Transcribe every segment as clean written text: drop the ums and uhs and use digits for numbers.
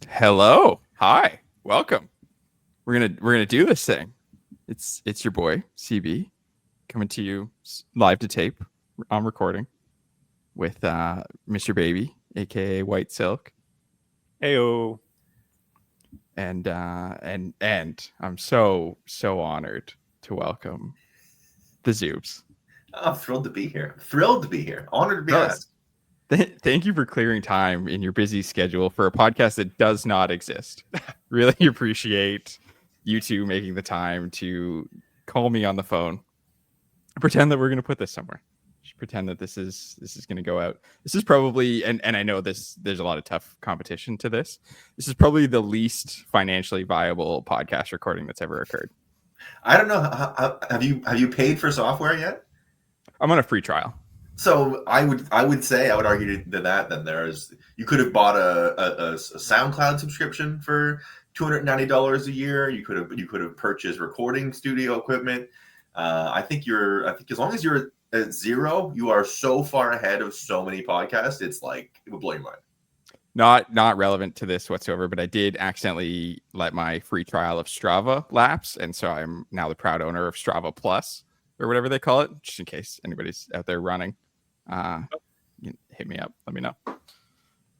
Hello. Hi. Welcome. We're gonna do this thing. It's your boy, CB, coming to you live to tape on recording with Mr. Baby, aka White Silk. Heyo. And I'm so honored to welcome the Zoobs. I'm thrilled to be here. Thrilled to be here. Honored to be Fellas, asked. Thank you for clearing time in your busy schedule for a podcast that does not exist. Really appreciate you two making the time to call me on the phone. Pretend that we're going to put this somewhere. Just pretend that this is going to go out. This is probably, and I know there's a lot of tough competition to this. This is probably the least financially viable podcast recording that's ever occurred. I don't know. Have you paid for software yet? I'm on a free trial. So I would argue to that you could have bought a SoundCloud subscription for $290 a year. You could have purchased recording studio equipment. I think as long as you're at zero, you are so far ahead of so many podcasts. It's like it would blow your mind. Not relevant to this whatsoever, but I did accidentally let my free trial of Strava lapse, and so I'm now the proud owner of Strava Plus or whatever they call it, just in case anybody's out there running. Hit me up. Let me know.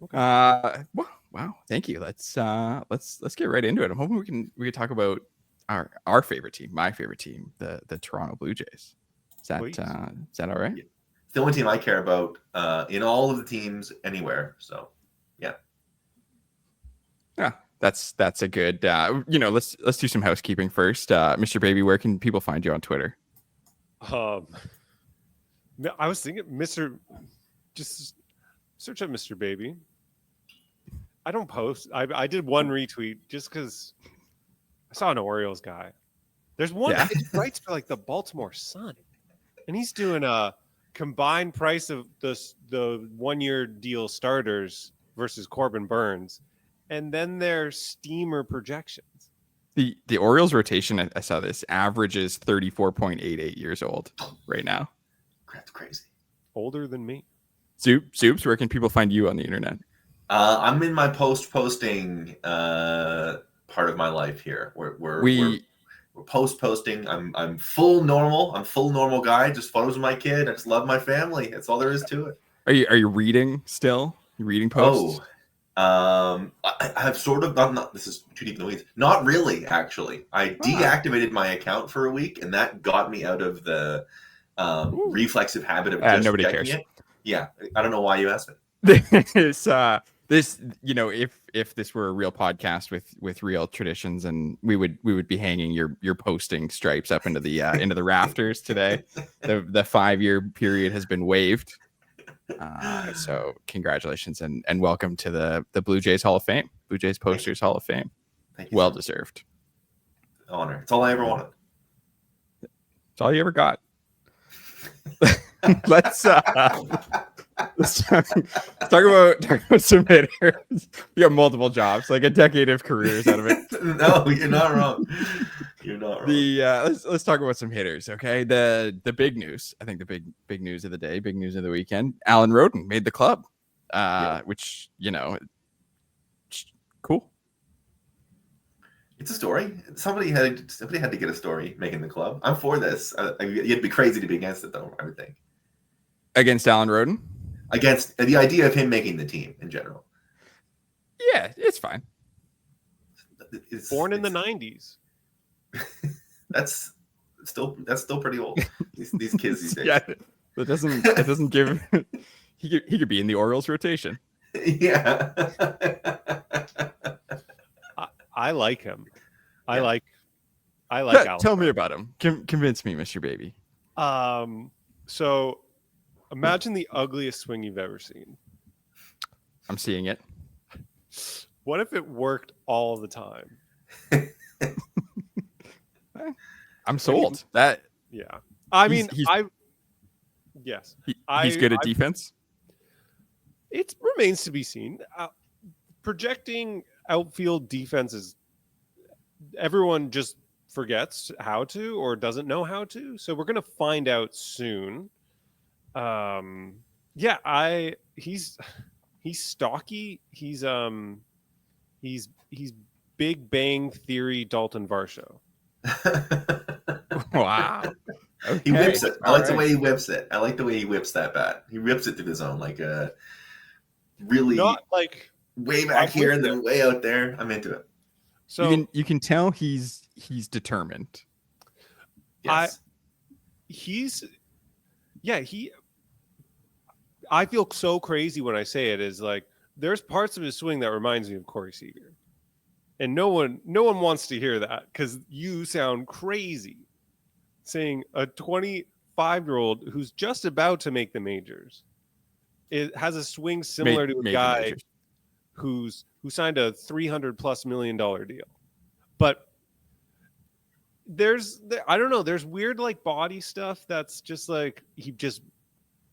Okay. Wow. Thank you. Let's get right into it. I'm hoping we can talk about our favorite team, my favorite team, the Toronto Blue Jays. Is that all right? Yeah. It's the only team I care about in all of the teams anywhere. So, yeah. Yeah, that's a good. Let's do some housekeeping first. Mr. Baby, where can people find you on Twitter? I was thinking, just search up Mr. Baby. I don't post. I did one retweet just because I saw an Orioles guy. There's one that writes for like the Baltimore Sun, and he's doing a combined price of the 1-year deal starters versus Corbin Burns, and then their steamer projections. The Orioles rotation, I saw this, averages 34.88 years old right now. That's crazy. Older than me. Soups, where can people find you on the internet? I'm in my posting part of my life here. We're posting. I'm full normal. I'm full normal guy. Just photos of my kid. I just love my family. That's all there is to it. Are you reading still? You reading posts? I have sort of not. This is too deep in the weeds. Not really, actually. I deactivated my account for a week, and that got me out of the reflexive habit of just nobody checking cares. it. Yeah, I don't know why you asked me. This if this were a real podcast with real traditions, and we would be hanging your posting stripes up into the rafters today. The 5-year period has been waived. So congratulations and welcome to the Blue Jays Hall of Fame. Blue Jays Posters Hall of Fame. Thank you. Well deserved. Honor. It's all I ever wanted. It's all you ever got. Let's talk about some hitters. You have multiple jobs, like a decade of careers out of it. No, you're not wrong. You're not wrong. Let's talk about some hitters, okay? The big news, I think the big news of the day, big news of the weekend. Alan Roden made the club, which cool. It's a story. Somebody had to get a story making the club. I'm for this. You'd be crazy to be against it, though. I would think against Alan Roden. Against the idea of him making the team in general. Yeah, it's fine. Born in the 90s. That's still pretty old. These kids these days. Yeah, that doesn't give. He could be in the Orioles rotation. Yeah. I like him. I like Alan. Tell me about him. Convince me, Mr. Baby. So imagine the ugliest swing you've ever seen. I'm seeing it. What if it worked all the time? I'm sold. That. Yeah. I mean, yes. He's good at defense. It remains to be seen. Projecting outfield defense is everyone just forgets how to or doesn't know how to. So we're going to find out soon. He's stocky. He's He's Big Bang Theory Dalton Varsho. Wow. Okay. He whips it. I All like the right. way he whips it. I like the way he whips that bat. He whips it through the zone like a really Not like way back here and then way out there. I'm into it. so. You can tell he's determined. Yes. I feel so crazy when I say it. Is like there's parts of his swing that reminds me of Corey Seager, and no one wants to hear that because you sound crazy saying a 25-year-old who's just about to make the majors. It has a swing similar to a Made the guy majors. who signed a $300+ million deal, but I don't know. There's weird like body stuff that's just like he just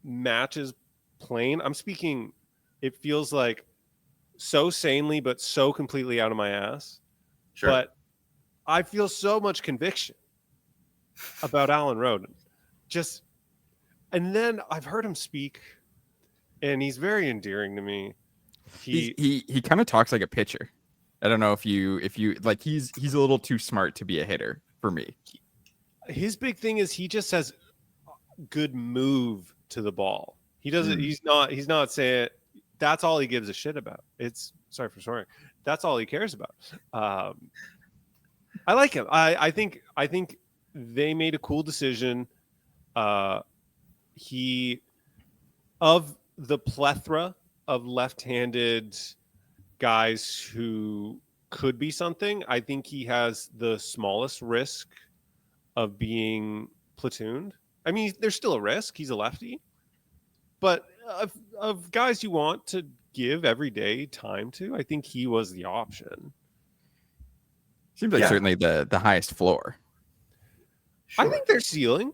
matches plain. I'm speaking. It feels like so sanely, but so completely out of my ass. Sure. But I feel so much conviction about Alan Roden. And then I've heard him speak, and he's very endearing to me. He kind of talks like a pitcher. I don't know if you like he's a little too smart to be a hitter for me. His big thing is he just has good move to the ball. He doesn't. He's not saying that's all he gives a shit about. It's sorry for swearing. That's all he cares about. I like him. I think they made a cool decision. He of the plethora of left-handed guys who could be something, I think he has the smallest risk of being platooned. I mean, there's still a risk. He's a lefty. But of guys you want to give everyday time to, I think he was the option. Seems like certainly the highest floor. Sure. I think they're ceiling.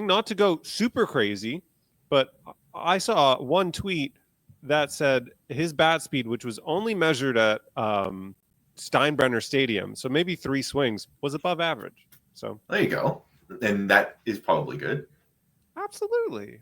Not to go super crazy, but I saw one tweet that said his bat speed, which was only measured at Steinbrenner Stadium, so maybe 3 swings, was above average. So there you go. And that is probably good. Absolutely.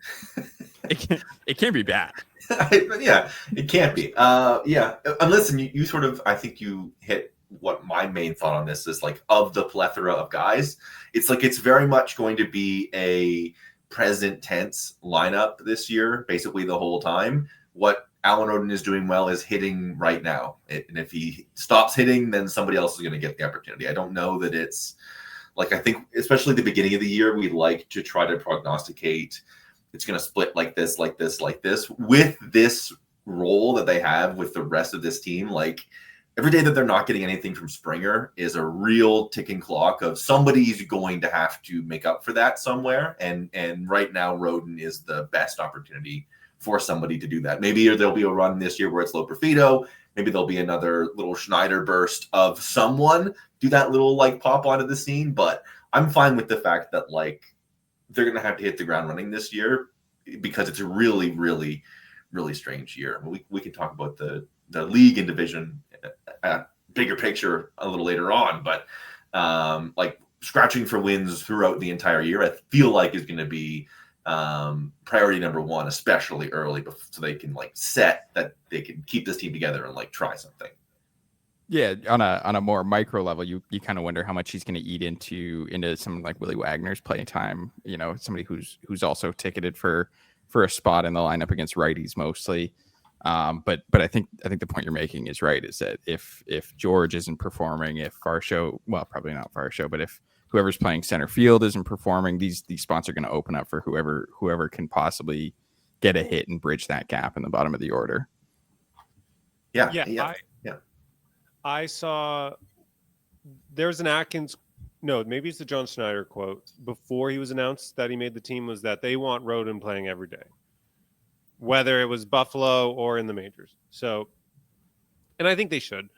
It can't be bad. Yeah, it can't be. Yeah, unless you sort of, I think you hit what my main thought on this is, like, of the plethora of guys, it's like it's very much going to be a present tense lineup this year, basically the whole time. What Alan Roden is doing well is hitting right now. And if he stops hitting, then somebody else is going to get the opportunity. I don't know that it's like, I think, especially at the beginning of the year, we like to try to prognosticate it's going to split like this, like this, like this. With this role that they have with the rest of this team, like every day that they're not getting anything from Springer is a real ticking clock of somebody's going to have to make up for that somewhere. And right now, Roden is the best opportunity for somebody to do that. Maybe there'll be a run this year where it's Loperfido. Maybe there'll be another little Schneider burst of someone do that little like pop onto the scene. But I'm fine with the fact that like they're going to have to hit the ground running this year because it's a really, really, really strange year. We can talk about the league and division bigger picture a little later on, but like scratching for wins throughout the entire year, I feel like is going to be priority number one, especially early, so they can like set that they can keep this team together and like try something. Yeah, on a more micro level, you kind of wonder how much he's going to eat into someone like Willie Wagner's playing time. You know, somebody who's also ticketed for a spot in the lineup against righties mostly. But I think the point you're making is right. Is that if George isn't performing, if Varsho, well, probably not Varsho, but if whoever's playing center field isn't performing, these spots are going to open up for whoever can possibly get a hit and bridge that gap in the bottom of the order. Yeah. I saw there's an Atkins, no, maybe it's the John Schneider quote before he was announced that he made the team, was that they want Roden playing every day, whether it was Buffalo or in the majors. So, and I think they should.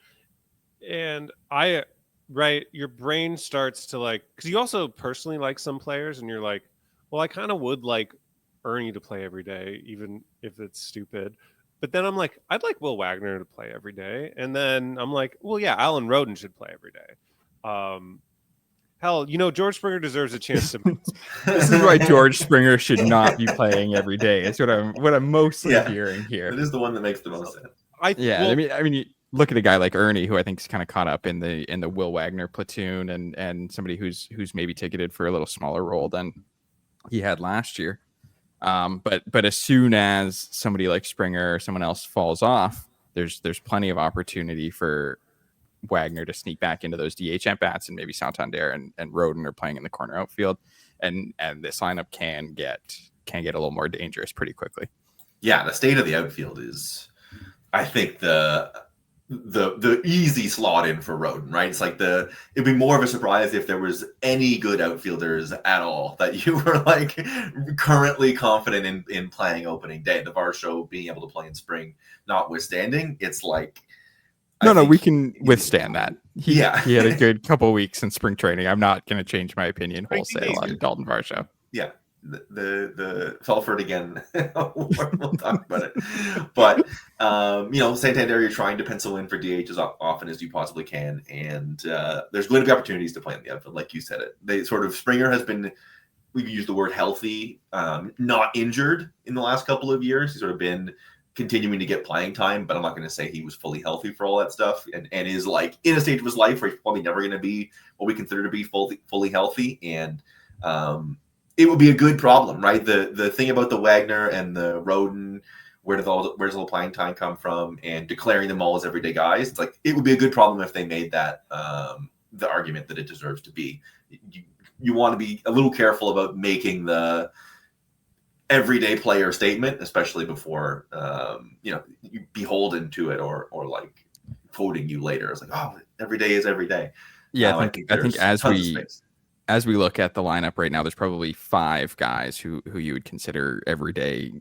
And your brain starts to like, because you also personally like some players and you're like, well, I kind of would like Ernie to play every day, even if it's stupid. But then I'm like, I'd like Will Wagner to play every day. And then I'm like, well, yeah, Alan Roden should play every day. Hell, George Springer deserves a chance to. This is why George Springer should not be playing every day. It's what I'm mostly hearing here. It is the one that makes the most sense. I mean, look at a guy like Ernie, who I think is kind of caught up in the Will Wagner platoon, and somebody who's maybe ticketed for a little smaller role than he had last year. But as soon as somebody like Springer or someone else falls off, there's plenty of opportunity for Wagner to sneak back into those DH at bats, and maybe Santander and Roden are playing in the corner outfield, and this lineup can get a little more dangerous pretty quickly. Yeah, the state of the outfield is, I think, the easy slot in for Roden, right? It's like it'd be more of a surprise if there was any good outfielders at all that you were like currently confident in playing opening day. The Varsho being able to play in spring notwithstanding, it's like no, we can withstand that. He had Yeah. a good couple of weeks in spring training. I'm not going to change my opinion wholesale on Dalton Varsho. Yeah. The fell for it again. We'll talk about it. But Santander, you're trying to pencil in for DH as often as you possibly can, and there's going to be opportunities to play in the outfield, like you said. They sort of Springer has been, we've used the word healthy, not injured in the last couple of years. He's sort of been continuing to get playing time, but I'm not going to say he was fully healthy for all that stuff, and is like in a stage of his life where he's probably never going to be what we consider to be fully healthy, and it would be a good problem, right? The thing about the Wagner and the Roden, where's all the playing time come from, and declaring them all as everyday guys, it's like it would be a good problem if they made that the argument that it deserves to be. You want to be a little careful about making the everyday player statement, especially before you beholden to it or like quoting you later. It's like, oh, every day is every day. Yeah, I think as we look at the lineup right now, there's probably 5 guys who you would consider everyday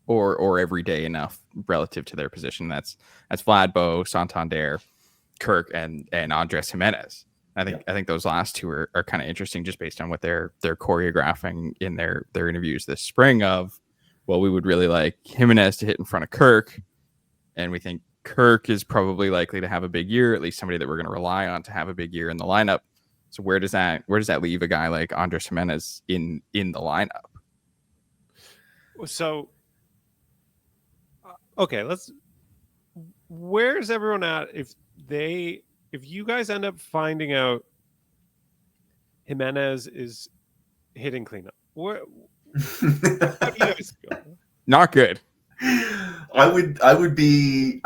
or everyday enough relative to their position. That's Vladbo, Santander, Kirk, and Andres Jimenez. I think those last two are kind of interesting just based on what they're choreographing in their interviews this spring of, well, we would really like Jimenez to hit in front of Kirk, and we think Kirk is probably likely to have a big year, at least somebody that we're going to rely on to have a big year in the lineup. So where does that leave a guy like Andres Jimenez in the lineup? So, okay, where's everyone at if you guys end up finding out Jimenez is hitting cleanup? How do you guys feel? Not good. I would be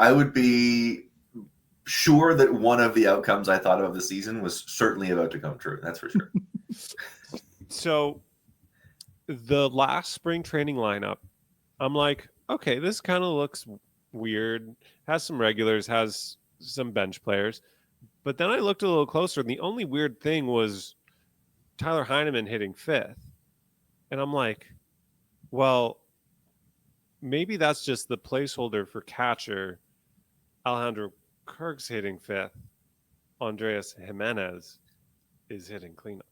sure that one of the outcomes I thought of the season was certainly about to come true. That's for sure. So the last spring training lineup, I'm like, okay, this kind of looks weird. Has some regulars, has some bench players. But then I looked a little closer, and the only weird thing was Tyler Heineman hitting 5th. And I'm like, well, maybe that's just the placeholder for catcher. Alejandro Kirk's hitting 5th. Andres Jimenez is hitting cleanup.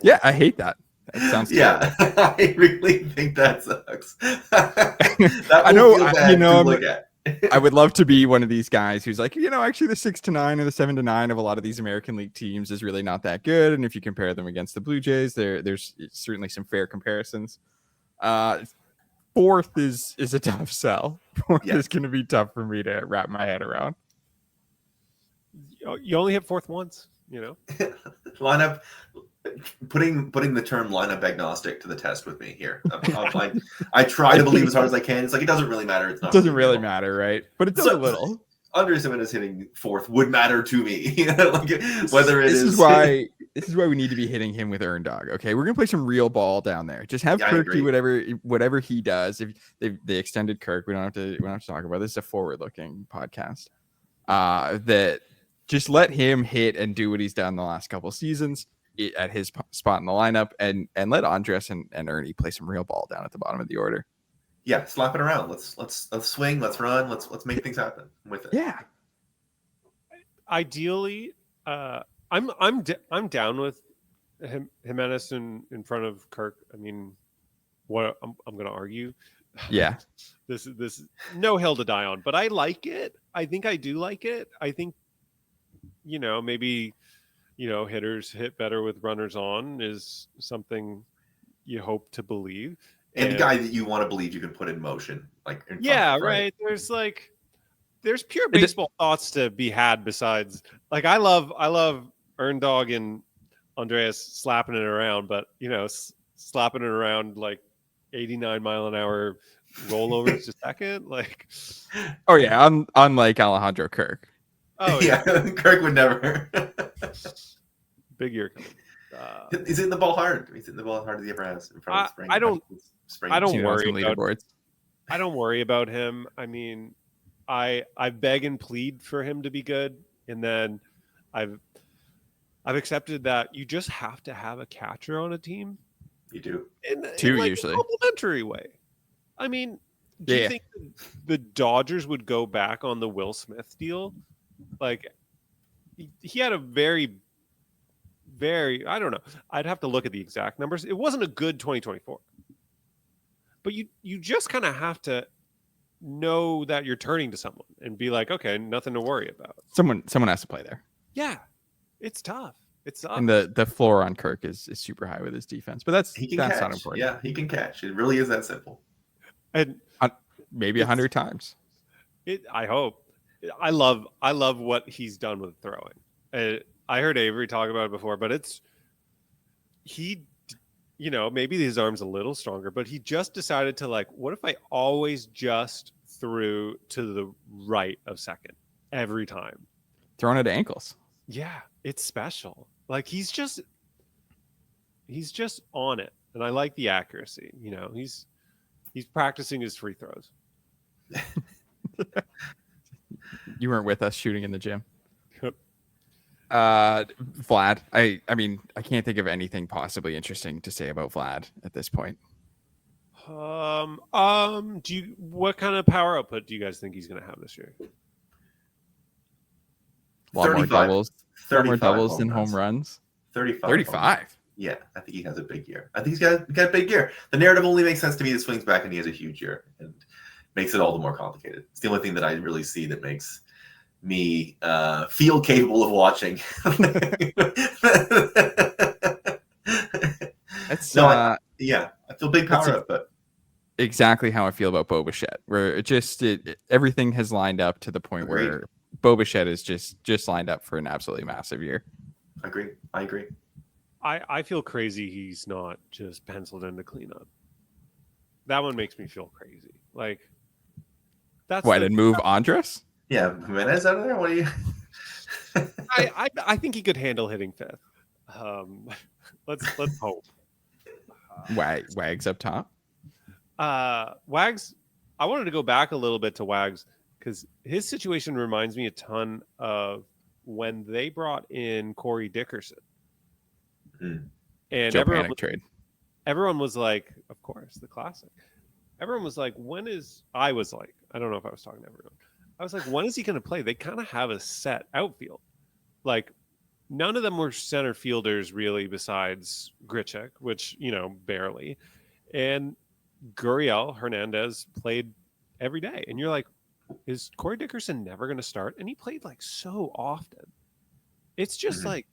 Yeah, I hate that. That sounds yeah. I really think that sucks. That I know. look at. I would love to be one of these guys who's like, actually the 6-9 or the 7-9 of a lot of these American League teams is really not that good. And if you compare them against the Blue Jays, there's certainly some fair comparisons. 4th is a tough sell. 4th is going to be tough for me to wrap my head around. You only hit 4th once, Lineup. Putting the term lineup agnostic to the test with me here. I try to believe as hard as I can. It's like it doesn't really matter. It doesn't really matter, right? But it does a little. Andres Jimenez hitting 4th would matter to me. Whether it is why we need to be hitting him with Earn Dog. Okay, we're gonna play some real ball down there. Just have Kirk do whatever he does. If they extended Kirk, we don't have to talk about this. It's a forward-looking podcast. That just let him hit and do what he's done the last couple of seasons at his spot in the lineup, and let Andres and Ernie play some real ball down at the bottom of the order. Yeah, slap it around. Let's swing. Let's run. Let's make things happen with it. Yeah. Ideally, I'm down with Jimenez in front of Kirk. I mean, what I'm going to argue. Yeah. This no hill to die on, but I like it. I think I do like it. I think maybe hitters hit better with runners on is something you hope to believe. And the guy that you want to believe you can put in motion, like in front yeah, of, right? right. There's pure And it- baseball thoughts to be had besides like I love Erndog and Andreas slapping it around, but slapping it around like 89-mile-an-hour rollovers to second, like Oh yeah, unlike Alejandro Kirk. oh Yeah, yeah, Kirk would never. big year coming. He's hitting the ball hard. He's hitting the ball hard as he ever has in front of spring. I don't Seen it on some leaderboards. I don't worry about him. I mean, I beg and plead for him to be good, and then I've accepted that you just have to have a catcher on a team. You do. In like usually. a complimentary way. I mean, do you think the Dodgers would go back on the Will Smith deal? Like, he had a very, very, I don't know. I'd have to look at the exact numbers. It wasn't a good 2024. But you just kind of have to know that you're turning to someone and be like, okay, nothing to worry about. Someone has to play there. Yeah, it's tough. It's tough. And the floor on Kirk is super high with his defense, but that's catch. not important. Yeah, he can catch. It really is that simple. And maybe 100 times. I hope. I love what he's done with throwing. I heard Avery talk about it before, but maybe his arm's a little stronger, but he just decided to like, what if I always just threw to the right of second every time? Throwing it at ankles. Yeah, it's special. Like he's just on it, and I like the accuracy. He's practicing his free throws. You weren't with us shooting in the gym. Yep. Vlad, I mean, I can't think of anything possibly interesting to say about Vlad at this point. What kind of power output do you guys think he's going to have this year? A lot more doubles. 35 doubles than home runs. 35. Yeah, I think he has a big year. I think he's got a big year. The narrative only makes sense to me. That swings back and he has a huge year and makes it all the more complicated. It's the only thing that I really see that makes me feel capable of watching. That's I feel big power up, but exactly how I feel about Bo Bichette, where everything has lined up to the point Agreed. where Bo Bichette is just lined up for an absolutely massive year. I agree. I feel crazy he's not just penciled in to clean up. That one makes me feel crazy. Like that's why did move Andres? Yeah, Jimenez out of there. What do you? I think he could handle hitting fifth. Let's hope. Wags up top. Wags. I wanted to go back a little bit to Wags because his situation reminds me a ton of when they brought in Corey Dickerson. Mm. And Joe Panic trade. Everyone was like, of course, the classic. Everyone was like, I was like, I don't know if I was talking to everyone. I was like, when is he going to play? They kind of have a set outfield. Like, none of them were center fielders really besides Grichuk, which, barely. And Gurriel Hernandez played every day. And you're like, is Corey Dickerson never going to start? And he played like so often. It's just like,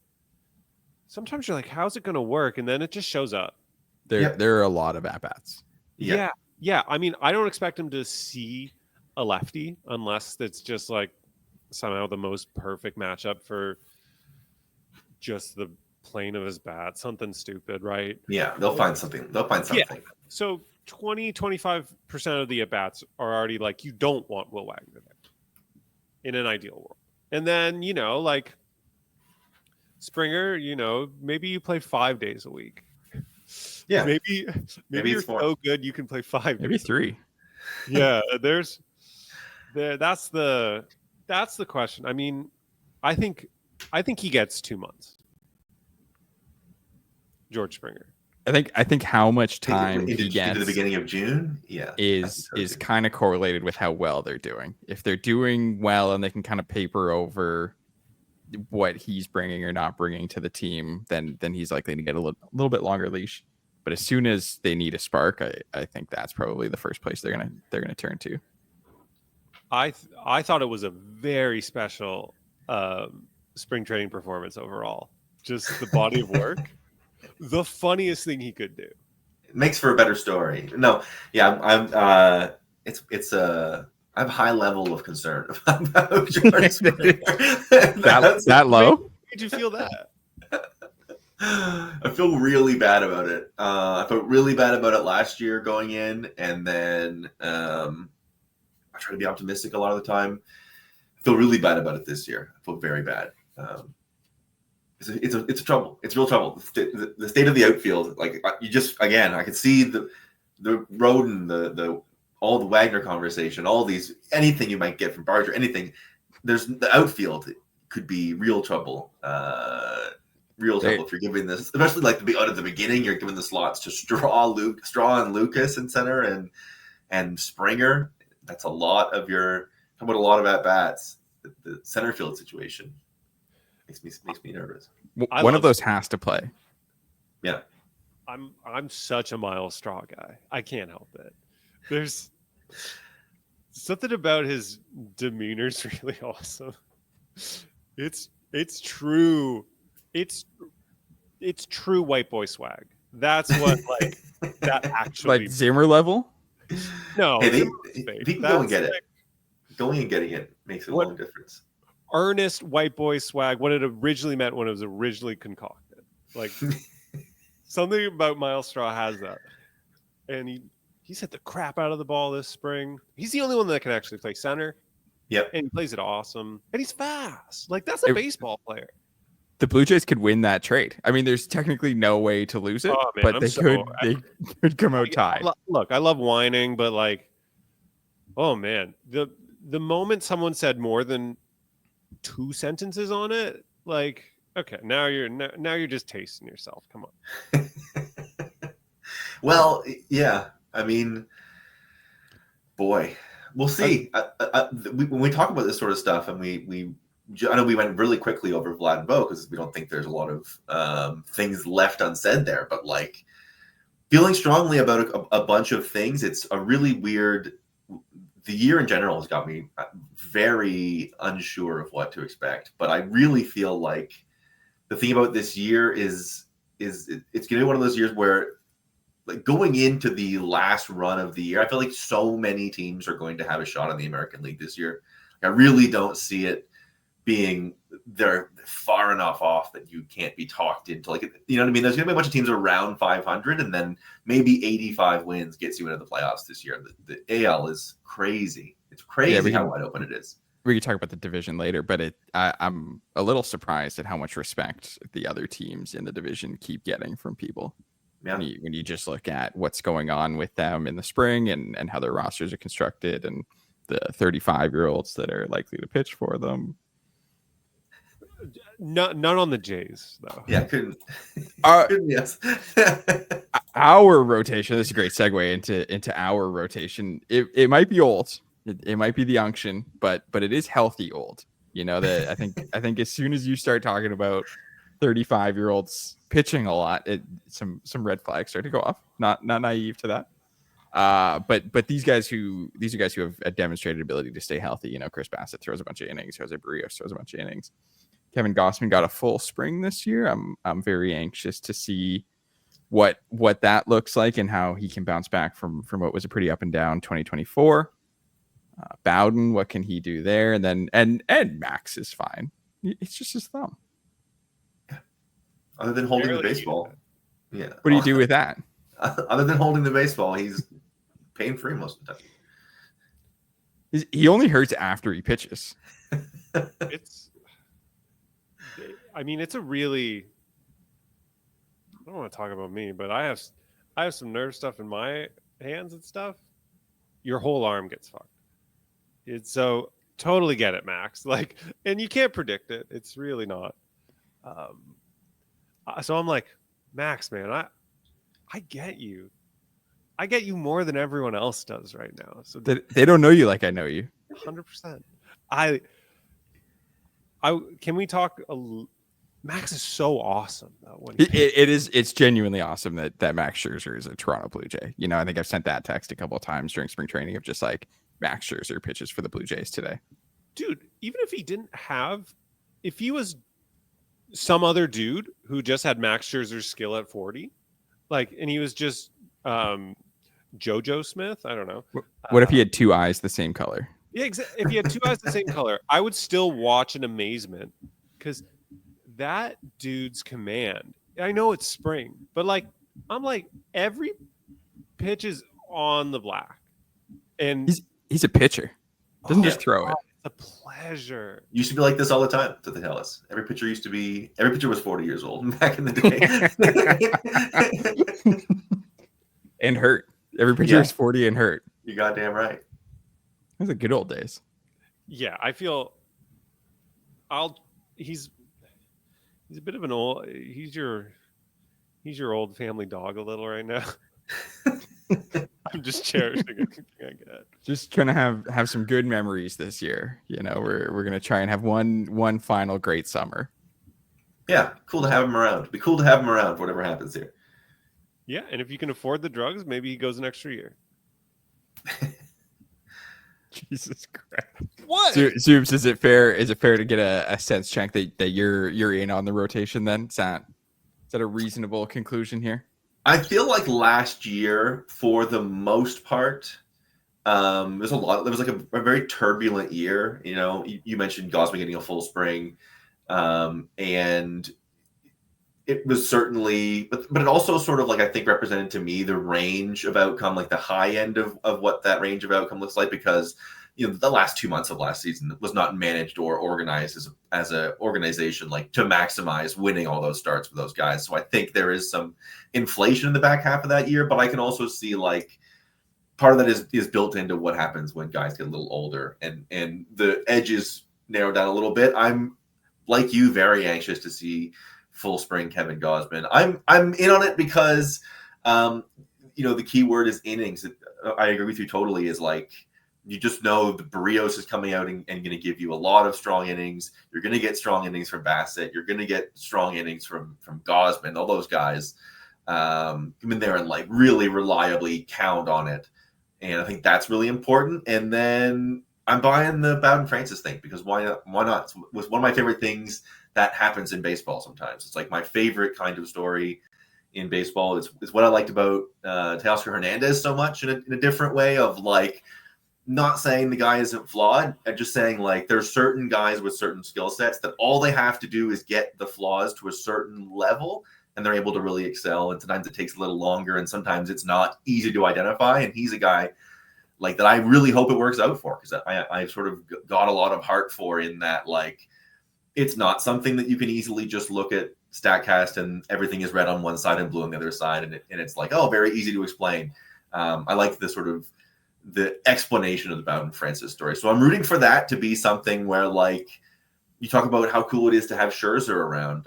sometimes you're like, how's it going to work? And then it just shows up. There are a lot of at-bats. Yeah. I mean, I don't expect him to see a lefty unless it's just like somehow the most perfect matchup for just the plane of his bat. Something stupid, right? Yeah, they'll find something. Yeah. So 20-25% of the at-bats are already like, you don't want Will Wagner there in an ideal world. And then, like Springer, maybe you play 5 days a week. Yeah. Maybe you're so good you can play 5 maybe days 3. Yeah, that's the question. I mean, I think he gets 2 months. George Springer. I think how much time he gets into the beginning of June, is kind of correlated with how well they're doing. If they're doing well and they can kind of paper over what he's bringing or not bringing to the team, then he's likely to get a little bit longer leash. But as soon as they need a spark, I think that's probably the first place they're gonna turn to. I thought it was a very special spring training performance overall. Just the body of work. The funniest thing he could do. It makes for a better story. No, yeah, it's a I have a high level of concern about George Springer. that low? What made you feel that? I feel really bad about it. I felt really bad about it last year going in, and then I try to be optimistic a lot of the time. I feel really bad about it this year. I feel very bad. It's a trouble. It's real trouble. The state of the outfield, like you just again, I can see the Roden, the all the Wagner conversation, all these anything you might get from Barger, anything. There's the outfield could be real trouble. Real trouble if you're giving this, especially like out of the beginning, you're giving the slots to Straw and Lucas in center and Springer. That's a lot of your talking about a lot of at bats. The center field situation makes me nervous. One of those has to play. Yeah, I'm such a Miles Straw guy. I can't help it. There's something about his demeanor's really awesome. It's true. It's true white boy swag. That's what like that actually Like Zimmer level. No, hey, people go and get it. Going and getting it makes a long difference. Earnest white boy swag, what it originally meant when it was originally concocted. Like something about Miles Straw has that. And he's hit the crap out of the ball this spring. He's the only one that can actually play center. Yep. And he plays it awesome. And he's fast. Like that's a baseball player. The Blue Jays could win that trade. I mean, there's technically no way to lose it, but they could come out tied. Look, I love whining, but like, oh man, the moment someone said more than 2 sentences on it, like, okay, now you're just tasting yourself. Come on. Well, yeah, I mean, boy, we'll see. When we talk about this sort of stuff, and I know we went really quickly over Vlad and Bo because we don't think there's a lot of things left unsaid there. But like feeling strongly about a bunch of things, it's a really weird. The year in general has got me very unsure of what to expect. But I really feel like the thing about this year is it's going to be one of those years where, like going into the last run of the year, I feel like so many teams are going to have a shot in the American League this year. I really don't see it being they're far enough off that you can't be talked into, like, you know what I mean? There's going to be a bunch of teams around 500, and then maybe 85 wins gets you into the playoffs this year. The AL is crazy. It's crazy how wide open it is. We could talk about the division later, but I'm a little surprised at how much respect the other teams in the division keep getting from people. Yeah. When you just look at what's going on with them in the spring and how their rosters are constructed and the 35-year-olds that are likely to pitch for them. None on the Jays, though. Yeah, couldn't yes. Our rotation, this is a great segue into our rotation. It might be old. It might be the unction, but it is healthy old. You know, that I think as soon as you start talking about 35-year-olds pitching a lot, some red flags start to go off. Not naive to that. But these are guys who have a demonstrated ability to stay healthy. You know, Chris Bassett throws a bunch of innings. Jose Barrios throws a bunch of innings. Kevin Gossman got a full spring this year. I'm very anxious to see what that looks like and how he can bounce back from what was a pretty up and down 2024. Bowden, what can he do there? And then and Max is fine. It's just his thumb. Other than holding the baseball. Yeah. What do you do with that? Other than holding the baseball, he's pain-free most of the time. He only hurts after he pitches. It's a really, I don't want to talk about me, but I have some nerve stuff in my hands and stuff. Your whole arm gets fucked. It's so totally get it, Max. Like, and you can't predict it. It's really not. So I'm like, Max, man, I get you. I get you more than everyone else does right now. So they don't know you like I know you. 100%. Can we talk? Max is so awesome though. It's genuinely awesome that Max Scherzer is a Toronto Blue Jay. You know, I think I've sent that text a couple of times during spring training of just like Max Scherzer pitches for the Blue Jays today. Dude, even if he was some other dude who just had Max Scherzer's skill at 40, like, and he was just JoJo Smith. I don't know. What if he had two eyes the same color? Yeah, if he had two eyes the same color, I would still watch in amazement because that dude's command. I know it's spring, but like I'm like every pitch is on the black, and He's a pitcher. Doesn't just throw it. It's a pleasure. Used to be like this all the time. That's what they tell us. Every pitcher was 40 years old back in the day. And hurt. Every pitcher is 40 and hurt. You're goddamn right. Those are good old days. Yeah, I feel he's a bit of an old he's your old family dog a little right now. I'm just cherishing everything I get. Just trying to have some good memories this year. You know, we're gonna try and have one final great summer. Yeah, cool to have him around. It'd be cool to have him around, whatever happens here. Yeah, and if you can afford the drugs, maybe he goes an extra year. Jesus Christ! What? Zoobs, is it fair to get a sense check that you're in on the rotation? Then is that a reasonable conclusion here? I feel like last year, for the most part, there's a lot. There was like a very turbulent year. You know, you mentioned Gosman getting a full spring, and it was certainly, but it also sort of like I think represented to me the range of outcome, like the high end of what that range of outcome looks like, because you know the last 2 months of last season was not managed or organized as a organization like to maximize winning all those starts with those guys. So I think there is some inflation in the back half of that year, but I can also see like part of that is built into what happens when guys get a little older and the edges narrow down a little bit. I'm like you, very anxious to see full spring Kevin Gosman. I'm in on it because you know the key word is innings. I agree with you totally. Is like you just know the Barrios is coming out and going to give you a lot of strong innings. You're going to get strong innings from Bassett. You're going to get strong innings from Gosman. All those guys come in there and like really reliably count on it. And I think that's really important. And then I'm buying the Bowden Francis thing because why not? It was one of my favorite things that happens in baseball sometimes. It's like my favorite kind of story in baseball. It's what I liked about Teoscar Hernandez so much in a different way of like, not saying the guy isn't flawed, and just saying like there's certain guys with certain skill sets that all they have to do is get the flaws to a certain level and they're able to really excel. And sometimes it takes a little longer and sometimes it's not easy to identify. And he's a guy like that I really hope it works out for, because I sort of got a lot of heart for in that like it's not something that you can easily just look at StatCast and everything is red on one side and blue on the other side. And it's like, oh, very easy to explain. I like the sort of the explanation of the Bowden Francis story. So I'm rooting for that to be something where like you talk about how cool it is to have Scherzer around.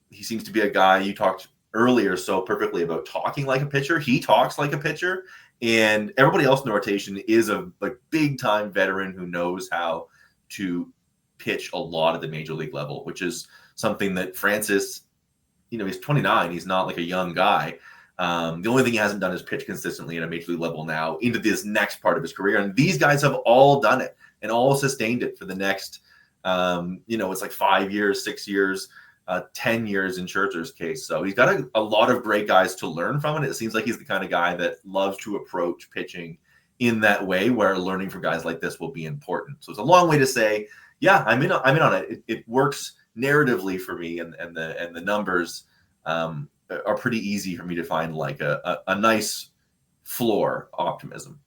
He seems to be a guy you talked earlier so perfectly about talking like a pitcher. He talks like a pitcher, and everybody else in the rotation is a like big time veteran who knows how to pitch a lot at the major league level, which is something that Francis, you know, he's 29. He's not like a young guy. The only thing he hasn't done is pitch consistently at a major league level now into this next part of his career. And these guys have all done it and all sustained it for the next, you know, it's like 5 years, 6 years, 10 years in Scherzer's case. So he's got a lot of great guys to learn from. And it seems like he's the kind of guy that loves to approach pitching in that way where learning from guys like this will be important. So it's a long way to say, yeah, I'm in on it. It works narratively for me. And the numbers, are pretty easy for me to find like a nice floor optimism.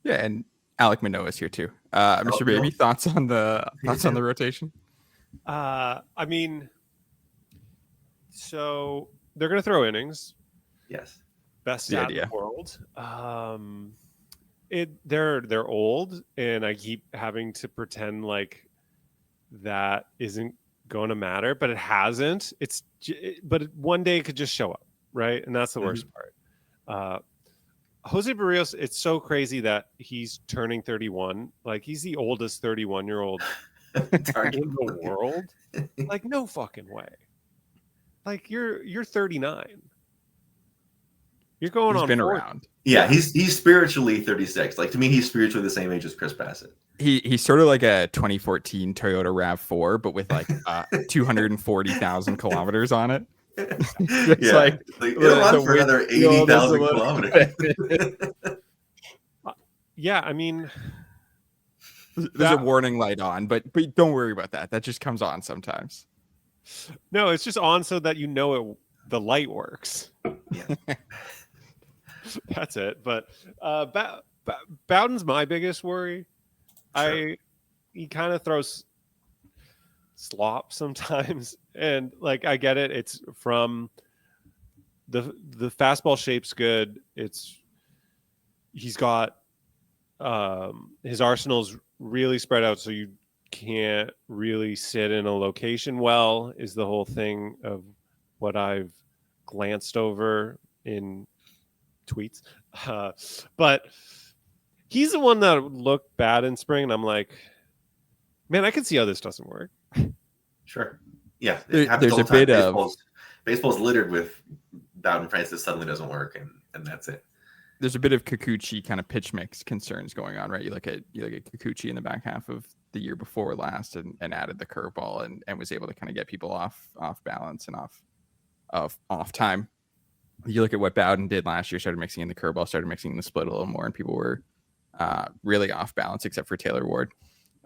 Yeah, and Alec Manoah is here too. Mr. Baby, thoughts on the rotation? I mean, so they're going to throw innings. Yes, Best stat in the world. They're old, and I keep having to pretend like that isn't going to matter, but it hasn't. But one day it could just show up, right? And that's the worst part. Jose Barrios, it's so crazy that he's turning 31. Like he's the oldest 31-year-old in the world. Like no fucking way. Like you're 39. You're going on. He's been 40. around. Yeah, he's spiritually 36. Like to me, he's spiritually the same age as Chris Bassett. He's sort of like a 2014 Toyota RAV4, but with like 240,000 kilometers on it. It's Yeah, like it'll the run for wind another field is a 80,000 little kilometers. Yeah, I mean, There's a that warning light on, but don't worry about that. That just comes on sometimes. no, it's just on so that the light works. Yeah. That's it. But Bowden's my biggest worry. Sure. He kind of throws slop sometimes, and like I get it. It's from the fastball shape's good. He's got his arsenal's really spread out, so you can't really sit in a location well. Is the whole thing of what I've glanced over in tweets, but he's the one that looked bad in spring, and I'm like, man, I can see how this doesn't work. Sure. Yeah, it happens There's all a the time. bit of Baseball's littered with Bowden Francis suddenly doesn't work, and that's it. there's a bit of Kikuchi kind of pitch mix concerns going on, right? You look at Kikuchi in the back half of the year before last, and added the curveball and was able to kind of get people off balance and off time. You look at what Bowden did last year, started mixing in the curveball, started mixing in the split a little more, and people were really off balance, except for Taylor Ward.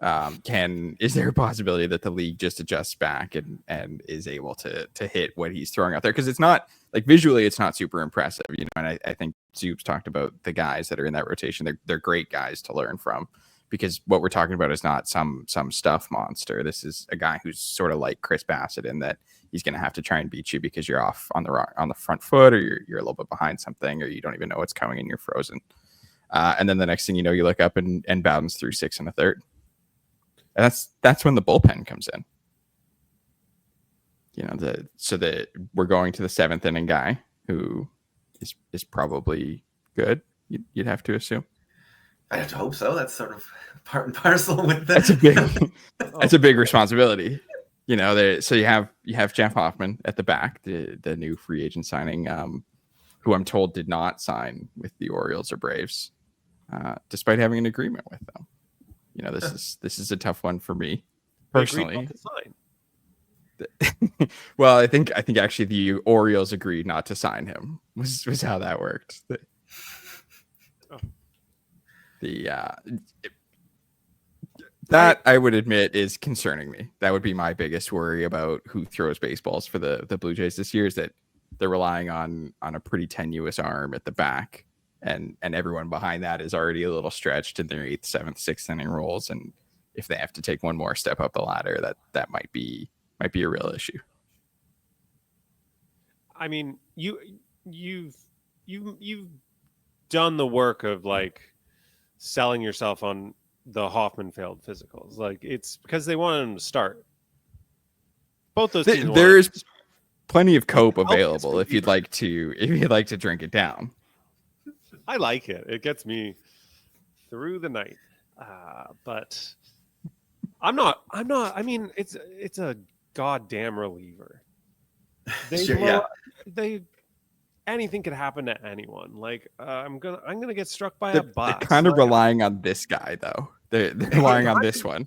Is there a possibility that the league just adjusts back and is able to hit what he's throwing out there? Because it's not like visually, it's not super impressive, And I think Zoob's talked about the guys that are in that rotation. They're great guys to learn from, because what we're talking about is not some stuff monster. This is a guy who's sort of like Chris Bassett in that he's going to have to try and beat you because you're off on the front foot, or you're a little bit behind something, or you don't even know what's coming and you're frozen. And then the next thing you know, you look up and Bowden's through 6 1/3. And that's when the bullpen comes in. So that we're going to the 7th inning guy who is probably good. You'd have to assume. I have to hope so. That's sort of part and parcel with that. That's a big responsibility. So you have Jeff Hoffman at the back, the new free agent signing, who I'm told did not sign with the Orioles or Braves, despite having an agreement with them. This is a tough one for me personally. Well, I think actually the Orioles agreed not to sign him. Was how that worked. That I would admit is concerning me. That would be my biggest worry about who throws baseballs for the Blue Jays this year, is that they're relying on a pretty tenuous arm at the back, and everyone behind that is already a little stretched in their 8th, 7th, 6th inning roles, and if they have to take one more step up the ladder, that might be a real issue. I mean, you've done the work of like selling yourself on the Hoffman failed physicals. Like, it's because they wanted him to start. Both those teams. There's plenty of cope available if you'd like to drink it down. I like it. It gets me through the night. But I'm not. I mean, it's a goddamn reliever. They anything could happen to anyone. Like, I'm gonna get struck by a bus. They're kind of relying on this guy, though. They're relying on this one.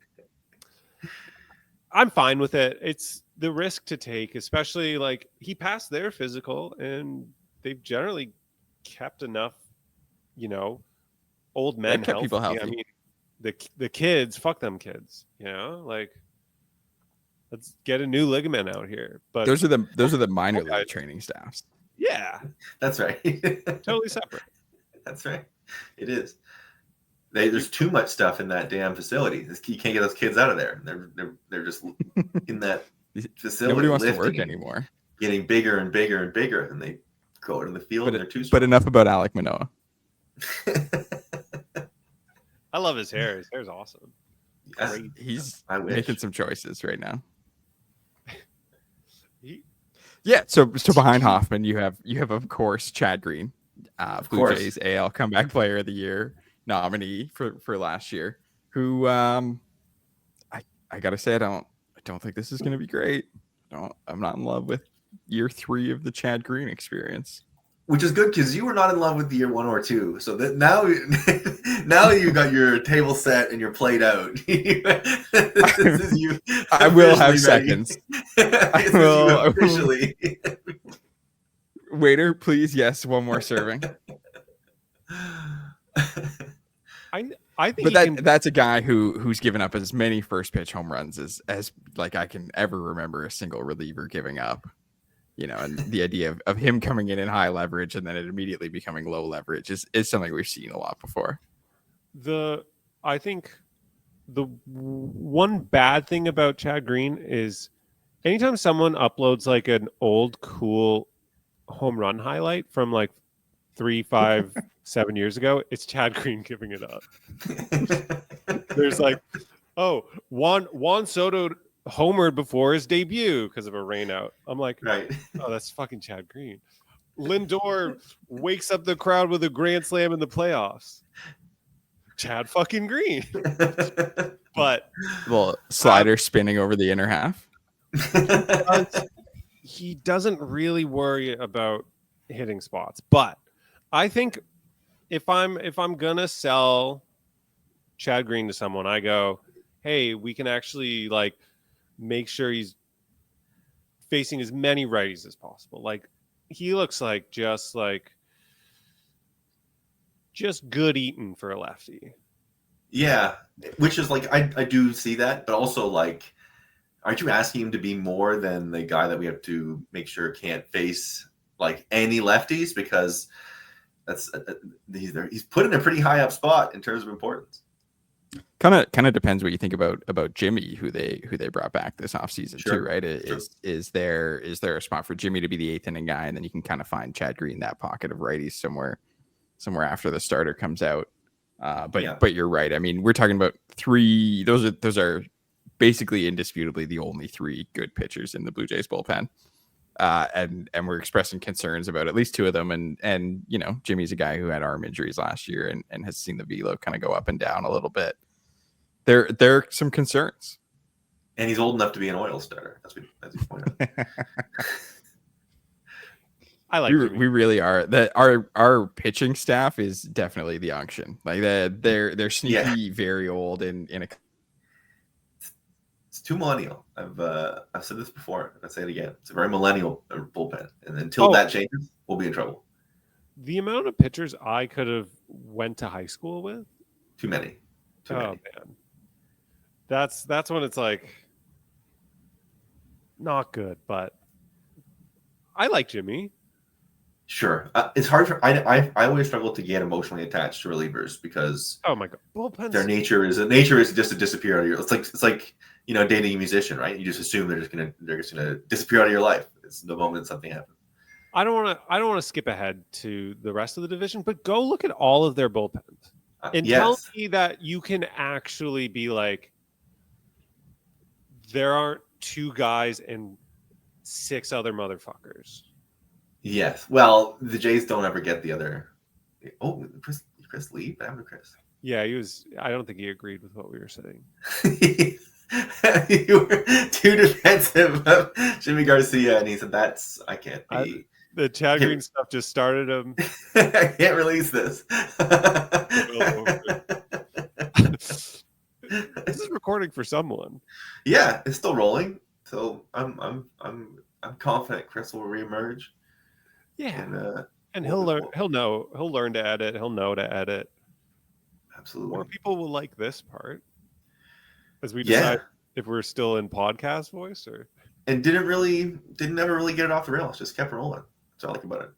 I'm fine with it. It's the risk to take, especially like he passed their physical, and they've generally kept enough, old men kept people healthy. I mean, the kids, fuck them kids, like, let's get a new ligament out here. But those are the minor league training staffs. Yeah, that's right. Totally separate. That's right. It is. There's too much stuff in that damn facility. You can't get those kids out of there. They're just in that facility. Nobody wants to work anymore. Getting bigger and bigger and bigger, and they go out in the field and they're too strong. But enough about Alek Manoah. I love his hair. His hair's awesome. Yes, he's making some choices right now. Yeah, so behind Hoffman, you have of course Chad Green, Blue Jays AL Comeback Player of the Year nominee for last year. Who I gotta say, I don't think this is gonna be great. I'm not in love with year 3 of the Chad Green experience. which is good because you were not in love with year 1 or 2. So that now, now you got your table set and your plate out. This is you. I will have officially ready. seconds. This is you officially. Waiter, please, yes, one more serving. I think But he can. that's a guy who's given up as many first pitch home runs as like I can ever remember a single reliever giving up. You know, and the idea of him coming in high leverage and then it immediately becoming low leverage is something we've seen a lot before. I think the one bad thing about Chad Green is anytime someone uploads like an old cool home run highlight from like 3, 5, 7 years ago, it's Chad Green giving it up. There's like, oh, Juan Soto homered before his debut because of a rainout. I'm like, right. oh, that's fucking Chad Green. Lindor wakes up the crowd with a grand slam in the playoffs. Chad fucking Green. But Little slider spinning over the inner half. he doesn't really worry about hitting spots. But I think if I'm gonna sell Chad Green to someone, I go, hey, we can actually like make sure he's facing as many righties as possible. Like he looks like just good eating for a lefty. Yeah, which is like I do see that, but also like, aren't you asking him to be more than the guy that we have to make sure can't face like any lefties, because that's he's put in a pretty high up spot in terms of importance. Kind of depends what you think about Jimmy, who they brought back this offseason Sure, too, right? sure. Is there a spot for Jimmy to be the 8th inning guy, and then you can kind of find Chad Green that pocket of righties somewhere after the starter comes out. But you're right. I mean, we're talking about 3. Those are basically indisputably the only 3 good pitchers in the Blue Jays bullpen. And we're expressing concerns about at least 2 of them. And you know, Jimmy's a guy who had arm injuries last year and has seen the velo kind of go up and down a little bit. There are some concerns. And he's old enough to be an oil starter. That's what you point out. I like we really are. That our pitching staff is definitely the unction. Like they're sneaky, very old in a. It's too millennial. I've said this before. I'll say it again. It's a very millennial bullpen, and until that changes, we'll be in trouble. The amount of pitchers I could have went to high school with, too many. Too many. Man, that's when it's like not good. But I like Jimmy. Sure, it's hard for I always struggle to get emotionally attached to relievers because oh my god, bullpens. Their nature is just to disappear out of your. It's like you know, dating a musician, right? You just assume they're just gonna disappear out of your life. It's the moment something happens. I don't want to skip ahead to the rest of the division, but go look at all of their bullpens and tell me that you can actually be like, there aren't 2 guys and 6 other motherfuckers. Yes. Well, the Jays don't ever get the other. Oh, Chris Lee? What happened to Chris? Yeah, he was. I don't think he agreed with what we were saying. You were too defensive of Jimmy Garcia, and he said, I can't be. The Chad Green stuff just started him. I can't release this. This is recording for someone. Yeah, it's still rolling. So I'm confident Chris will reemerge. Yeah, and he'll learn. He'll learn to edit. He'll know to edit. Absolutely. More people will like this part as we decide if we're still in podcast voice or. And didn't ever really get it off the rails. Just kept rolling. That's all I like about it.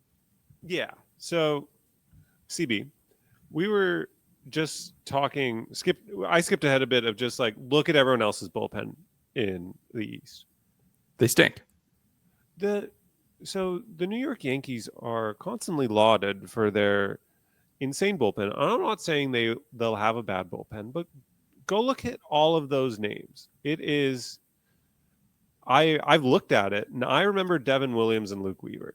Yeah. So, CB, we were just talking. I skipped ahead a bit of just like look at everyone else's bullpen in the East. They stink. So the New York Yankees are constantly lauded for their insane bullpen. I'm not saying they'll have a bad bullpen, but go look at all of those names. It is. I've looked at it, and I remember Devin Williams and Luke Weaver.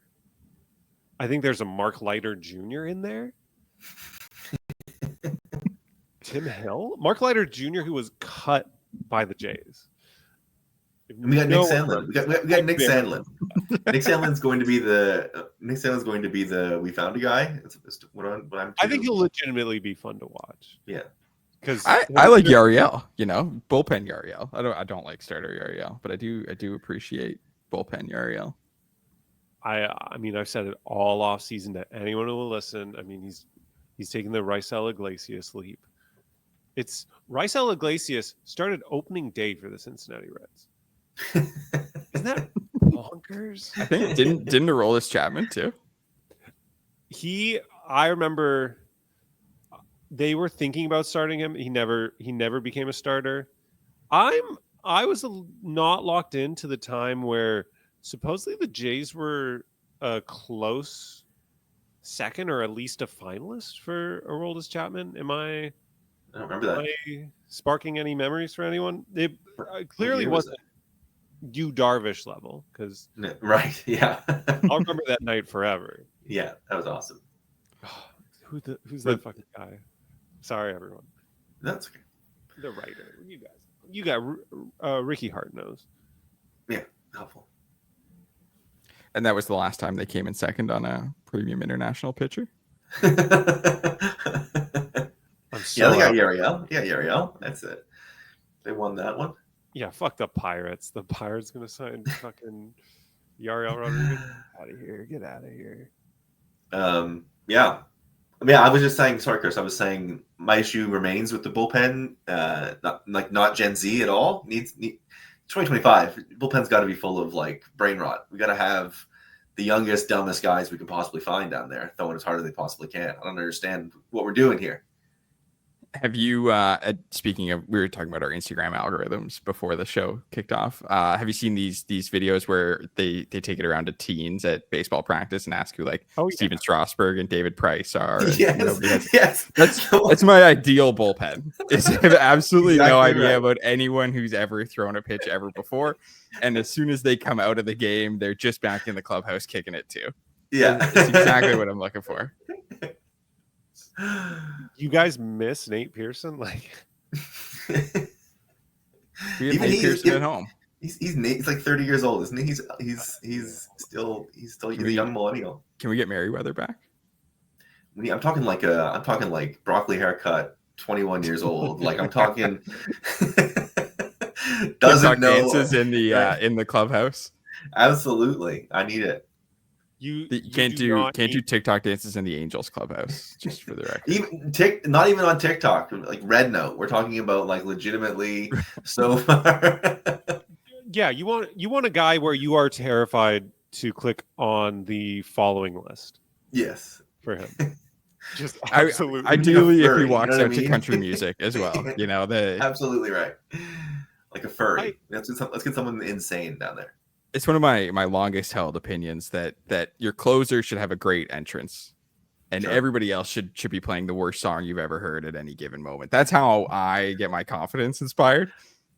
I think there's a Mark Leiter Jr. in there. Tim Hill? Mark Leiter Jr., who was cut by the Jays. And we got No Nick one Sandlin. We got Nick very- Sandlin. Nick Sandlin's going to be the we found a guy. That's what I'm I think he'll legitimately be fun to watch. Yeah. Because I like Yariel, bullpen Yariel. I don't like starter Yariel, but I do appreciate bullpen Yariel. I mean, I've said it all off season to anyone who will listen. I mean, he's taking the Rysel Iglesias leap. It's Rysel Iglesias started opening day for the Cincinnati Reds. Isn't that bonkers? I think didn't Aroldis Chapman too. I remember they were thinking about starting him. He never became a starter. I was not locked into the time where supposedly the Jays were a close second or at least a finalist for Aroldis Chapman. I don't remember that. Am I sparking any memories for anyone? It clearly year was wasn't Yu Darvish level because Right. Yeah. I'll remember that night forever. Yeah, that was awesome. Who's that fucking guy? Sorry, everyone. That's okay. The writer. You got Ricky Hart knows. Yeah, helpful. And that was the last time they came in second on a premium international pitcher. So they got Yariel. Yeah, Yariel. That's it. They won that one. Yeah, fuck the Pirates. The Pirates gonna sign fucking Yariel Rodriguez. Get out of here. Yeah. I mean, I was just saying, sorry, Chris. I was saying my issue remains with the bullpen. Not Gen Z at all. Needs 2025. Bullpen's got to be full of like brain rot. We got to have the youngest, dumbest guys we can possibly find down there, throwing as hard as they possibly can. I don't understand what we're doing here. Have you, speaking of, we were talking about our Instagram algorithms before the show kicked off. Have you seen these videos where they take it around to teens at baseball practice and ask who Steven Strasburg and David Price are? And, Yes. That's my ideal bullpen. I have absolutely no idea right. about anyone who's ever thrown a pitch ever before. And as soon as they come out of the game, they're just back in the clubhouse kicking it too. Yeah. It's exactly what I'm looking for. You guys miss Nate Pearson? Like, we have Nate Pearson at home. He's like 30 years old, isn't he? He's still a young millennial. Can we get Merriweather back? I'm talking like broccoli haircut, 21 years old. Like I'm talking doesn't know dances in the clubhouse. Absolutely, I need it. You can't do TikTok dances in the Angels clubhouse, just for the record. Not even on TikTok, like Red Note. We're talking about like legitimately so far. Yeah, you want a guy where you are terrified to click on the following list. Yes, for him. Just absolutely. Ideally, if he walks out to country music as well, absolutely right. Like a furry. Let's get someone insane down there. It's one of my longest held opinions that your closer should have a great entrance, and everybody else should be playing the worst song you've ever heard at any given moment. That's how I get my confidence inspired.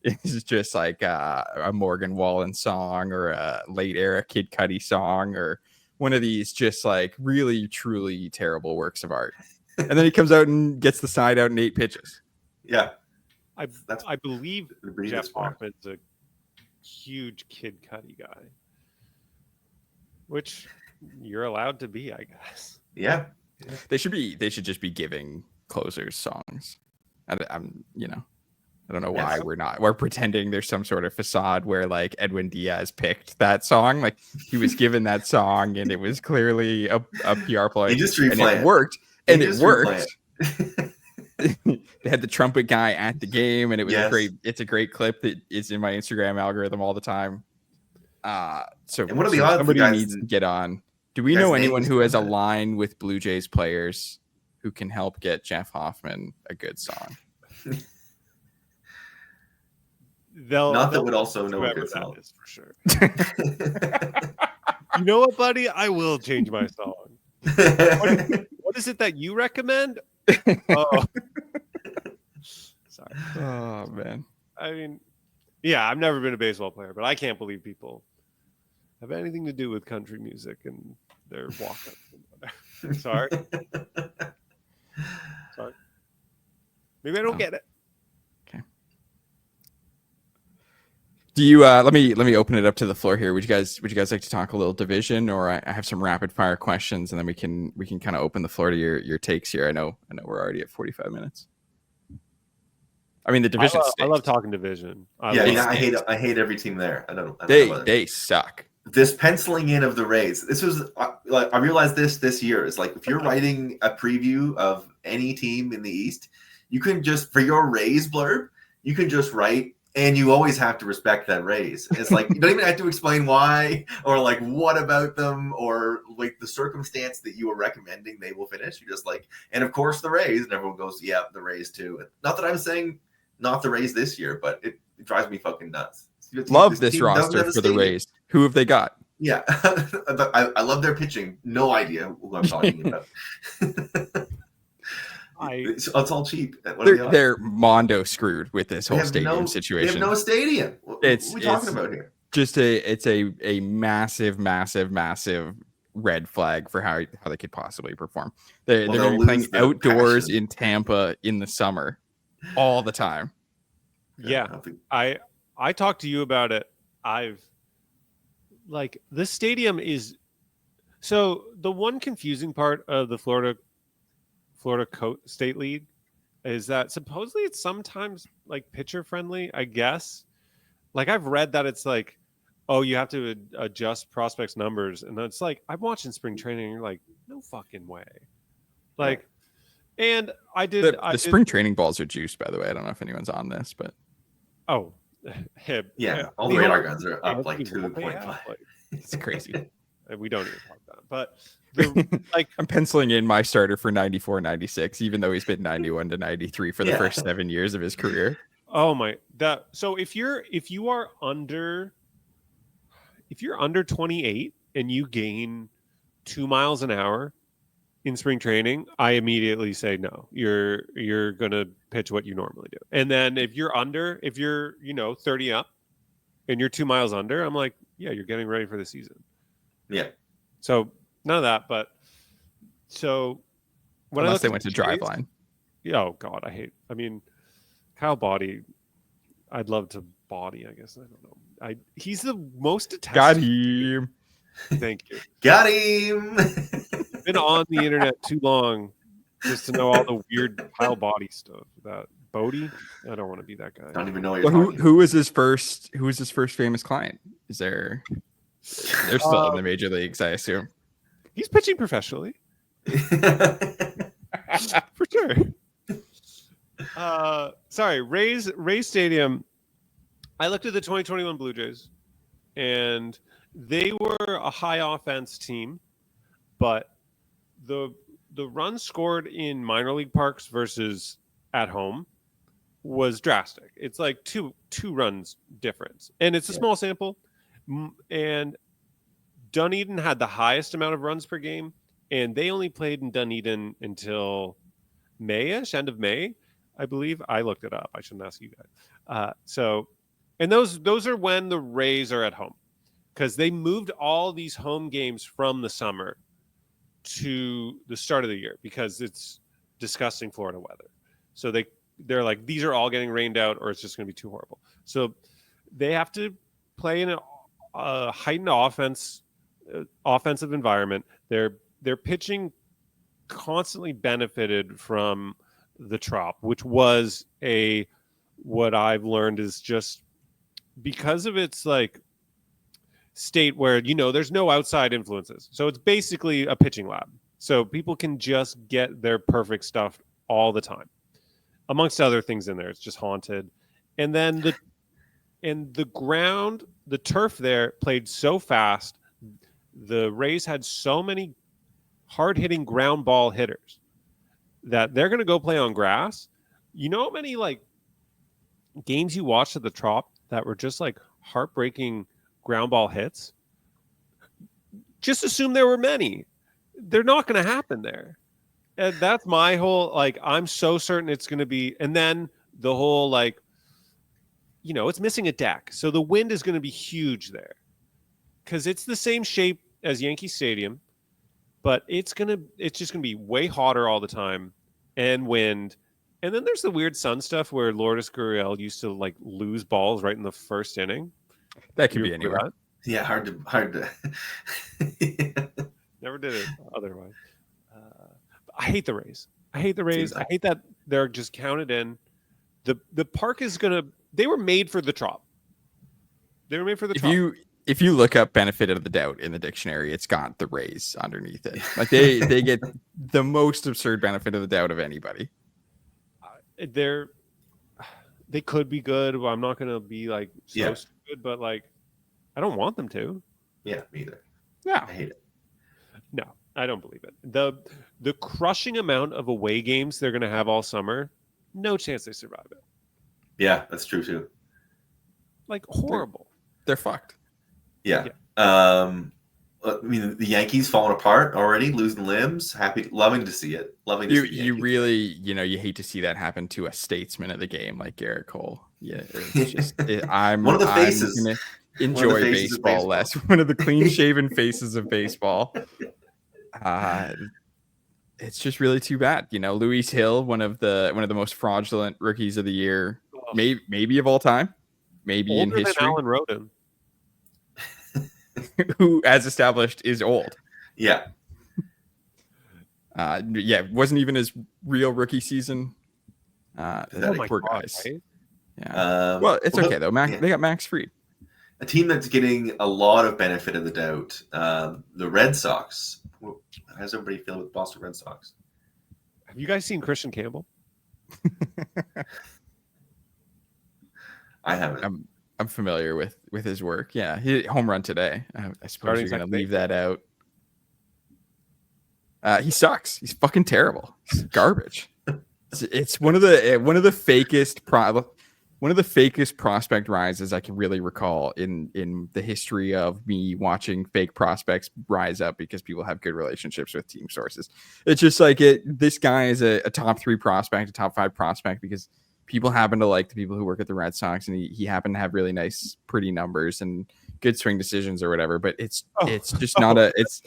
It's just like a Morgan Wallen song or a late era Kid Cudi song or one of these just like really truly terrible works of art, and then he comes out and gets the side out in 8 pitches. Yeah, I believe Jeff Hoffman's a huge Kid Cudi guy, which you're allowed to be, I guess. Yeah. They should just be giving closers songs. I don't know why we're pretending there's some sort of facade where like Edwin Diaz picked that song. Like he was given that song and it was clearly a PR play. And it worked. And it worked. They had the trumpet guy at the game, and it was it's a great clip that is in my Instagram algorithm all the time. So what are the odds somebody needs to get on. Do we know anyone who has a line with Blue Jays players who can help get Jeff Hoffman a good song? That would also know a good song is for sure. You know what, buddy? I will change my song. What is it that you recommend? Oh, sorry. Oh man. I mean, yeah, I've never been a baseball player, but I can't believe people have anything to do with country music and their walk-up. Sorry. Maybe I don't get it. Okay. Do you let me open it up to the floor here. Would you guys like to talk a little division, or I have some rapid fire questions, and then we can kind of open the floor to your takes here. I know we're already at 45 minutes. I mean, the division I love stinks. talking division. Yeah, I mean, It I hate every team there. I don't know They about it. they suck. This penciling in of the Rays. This was like I realized this year. It's like if you're writing a preview of any team in the East, you can just for your Rays blurb, you can just write, and you always have to respect that Rays. It's like you don't even have to explain why or like what about them or like the circumstance that you are recommending they will finish. You just like, and of course the Rays, and everyone goes, yeah, the Rays too. Not that I'm saying not the Rays this year, but it drives me fucking nuts. Love this team doesn't roster have a for the stadium. Rays. Who have they got? Yeah, I love their pitching. No idea who I'm talking about. It's all cheap. What are the odds? They're Mondo screwed with this They whole have stadium They situation. have no stadium. What are we talking about here? Just a massive red flag for how they could possibly perform. They're Well, going to they'll be playing lose their outdoors passion. in Tampa in the summer all the time. Yeah, I talked to you about it. The stadium is so the one confusing part of the Florida State League is that supposedly it's sometimes like pitcher friendly, I guess. Like I've read that it's like, oh, you have to adjust prospects numbers, and it's like I'm watching spring training, and you're like, no fucking way. Like, and I did The spring training balls are juiced, by the way. I don't know if anyone's on this, but oh, all the radar guns are up like 2.5. It's crazy. We don't even talk about it, but I'm penciling in my starter for 94, 96, even though he's been 91 to 93 for the first 7 years of his career. Oh my, so if you are under 28 and you gain 2 miles an hour in spring training, I immediately say no. You're gonna pitch what you normally do. And then if you're 30 up and you're 2 miles under, I'm like, yeah, you're getting ready for the season. Yeah. So none of that, but so when unless they went to Driveline. Oh God, I mean, Kyle Body, I'd love to body, I guess. I don't know. He's the most detested. Got him. Thank you. Got him. Been on the internet too long just to know all the weird Kyle Body stuff. That Bodie, I don't want to be that guy. I don't even know what you're talking who was his first famous client? They're still in the major leagues, I assume. He's pitching professionally. For sure. Sorry, Rays Stadium. I looked at the 2021 Blue Jays, and they were a high offense team, but the runs scored in minor league parks versus at home was drastic. It's like two runs difference, and it's a small sample. And Dunedin had the highest amount of runs per game, and they only played in Dunedin until May-ish, end of May, I believe. I looked it up. I shouldn't ask you guys. And those are when the Rays are at home, because they moved all these home games from the summer to the start of the year because it's disgusting Florida weather. So they're like, these are all getting rained out, or it's just going to be too horrible. So they have to play in a heightened offensive environment. Their pitching constantly benefited from the Trop, which was what I've learned is just because of its like state where there's no outside influences, so it's basically a pitching lab. So people can just get their perfect stuff all the time. Amongst other things in there, it's just haunted. And then the turf there played so fast. The Rays had so many hard-hitting ground ball hitters that they're going to go play on grass. You know how many like games you watched at the Trop that were just like heartbreaking ground ball hits? Just assume there were many. They're not going to happen there. And that's my whole, like, I'm so certain it's going to be. And then the whole, like, it's missing a deck. So the wind is going to be huge there because it's the same shape as Yankee Stadium, but it's just going to be way hotter all the time and wind. And then there's the weird sun stuff where Lourdes Gurriel used to like lose balls right in the first inning. That could You be remember anywhere. that? Yeah, hard to. Never did it otherwise. I hate the Rays. I hate the Rays. Seems I hate that they're just counted in. The park is gonna. They were made for the Trop. They were made for the If Trop. you look up benefit of the doubt in the dictionary, it's got the Rays underneath it. Like they get the most absurd benefit of the doubt of anybody. They're they could be good. But I'm not gonna be like so Yeah. stupid, but like I don't want them to. Yeah, me either. Yeah. I hate it. No, I don't believe it. The crushing amount of away games they're gonna have all summer, no chance they survive it. Yeah, that's true too. Like horrible. They're fucked. Yeah. I mean, the Yankees falling apart already, losing limbs. Loving to see it. Loving to see the You Yankees. really, you hate to see that happen to a statesman of the game like Garrett Cole. Yeah, it's just I'm One of the I'm faces. gonna One of the enjoy faces of baseball less. One of the clean shaven faces of baseball. It's just really too bad. Luis Hill, one of the most fraudulent rookies of the year, maybe of all time, maybe Older in history. than Alan Roden. Who, as established, is old. Yeah. Wasn't even his real rookie season. Poor guys. Right? Yeah. Well, it's okay though. They got Max Fried. A team that's getting a lot of benefit of the doubt. The Red Sox. How's everybody feeling with the Boston Red Sox? Have you guys seen Christian Campbell? I haven't. I'm familiar with his work. Yeah, he home run today. I suppose you're going to leave that out. He sucks. He's fucking terrible. He's garbage. It's one of the fakest prospect rises I can really recall in the history of me watching fake prospects rise up because people have good relationships with team sources. It's just like this guy is a top 3 prospect, a top 5 prospect because people happen to like the people who work at the Red Sox, and he happened to have really nice, pretty numbers and good swing decisions or whatever. But it's just not it's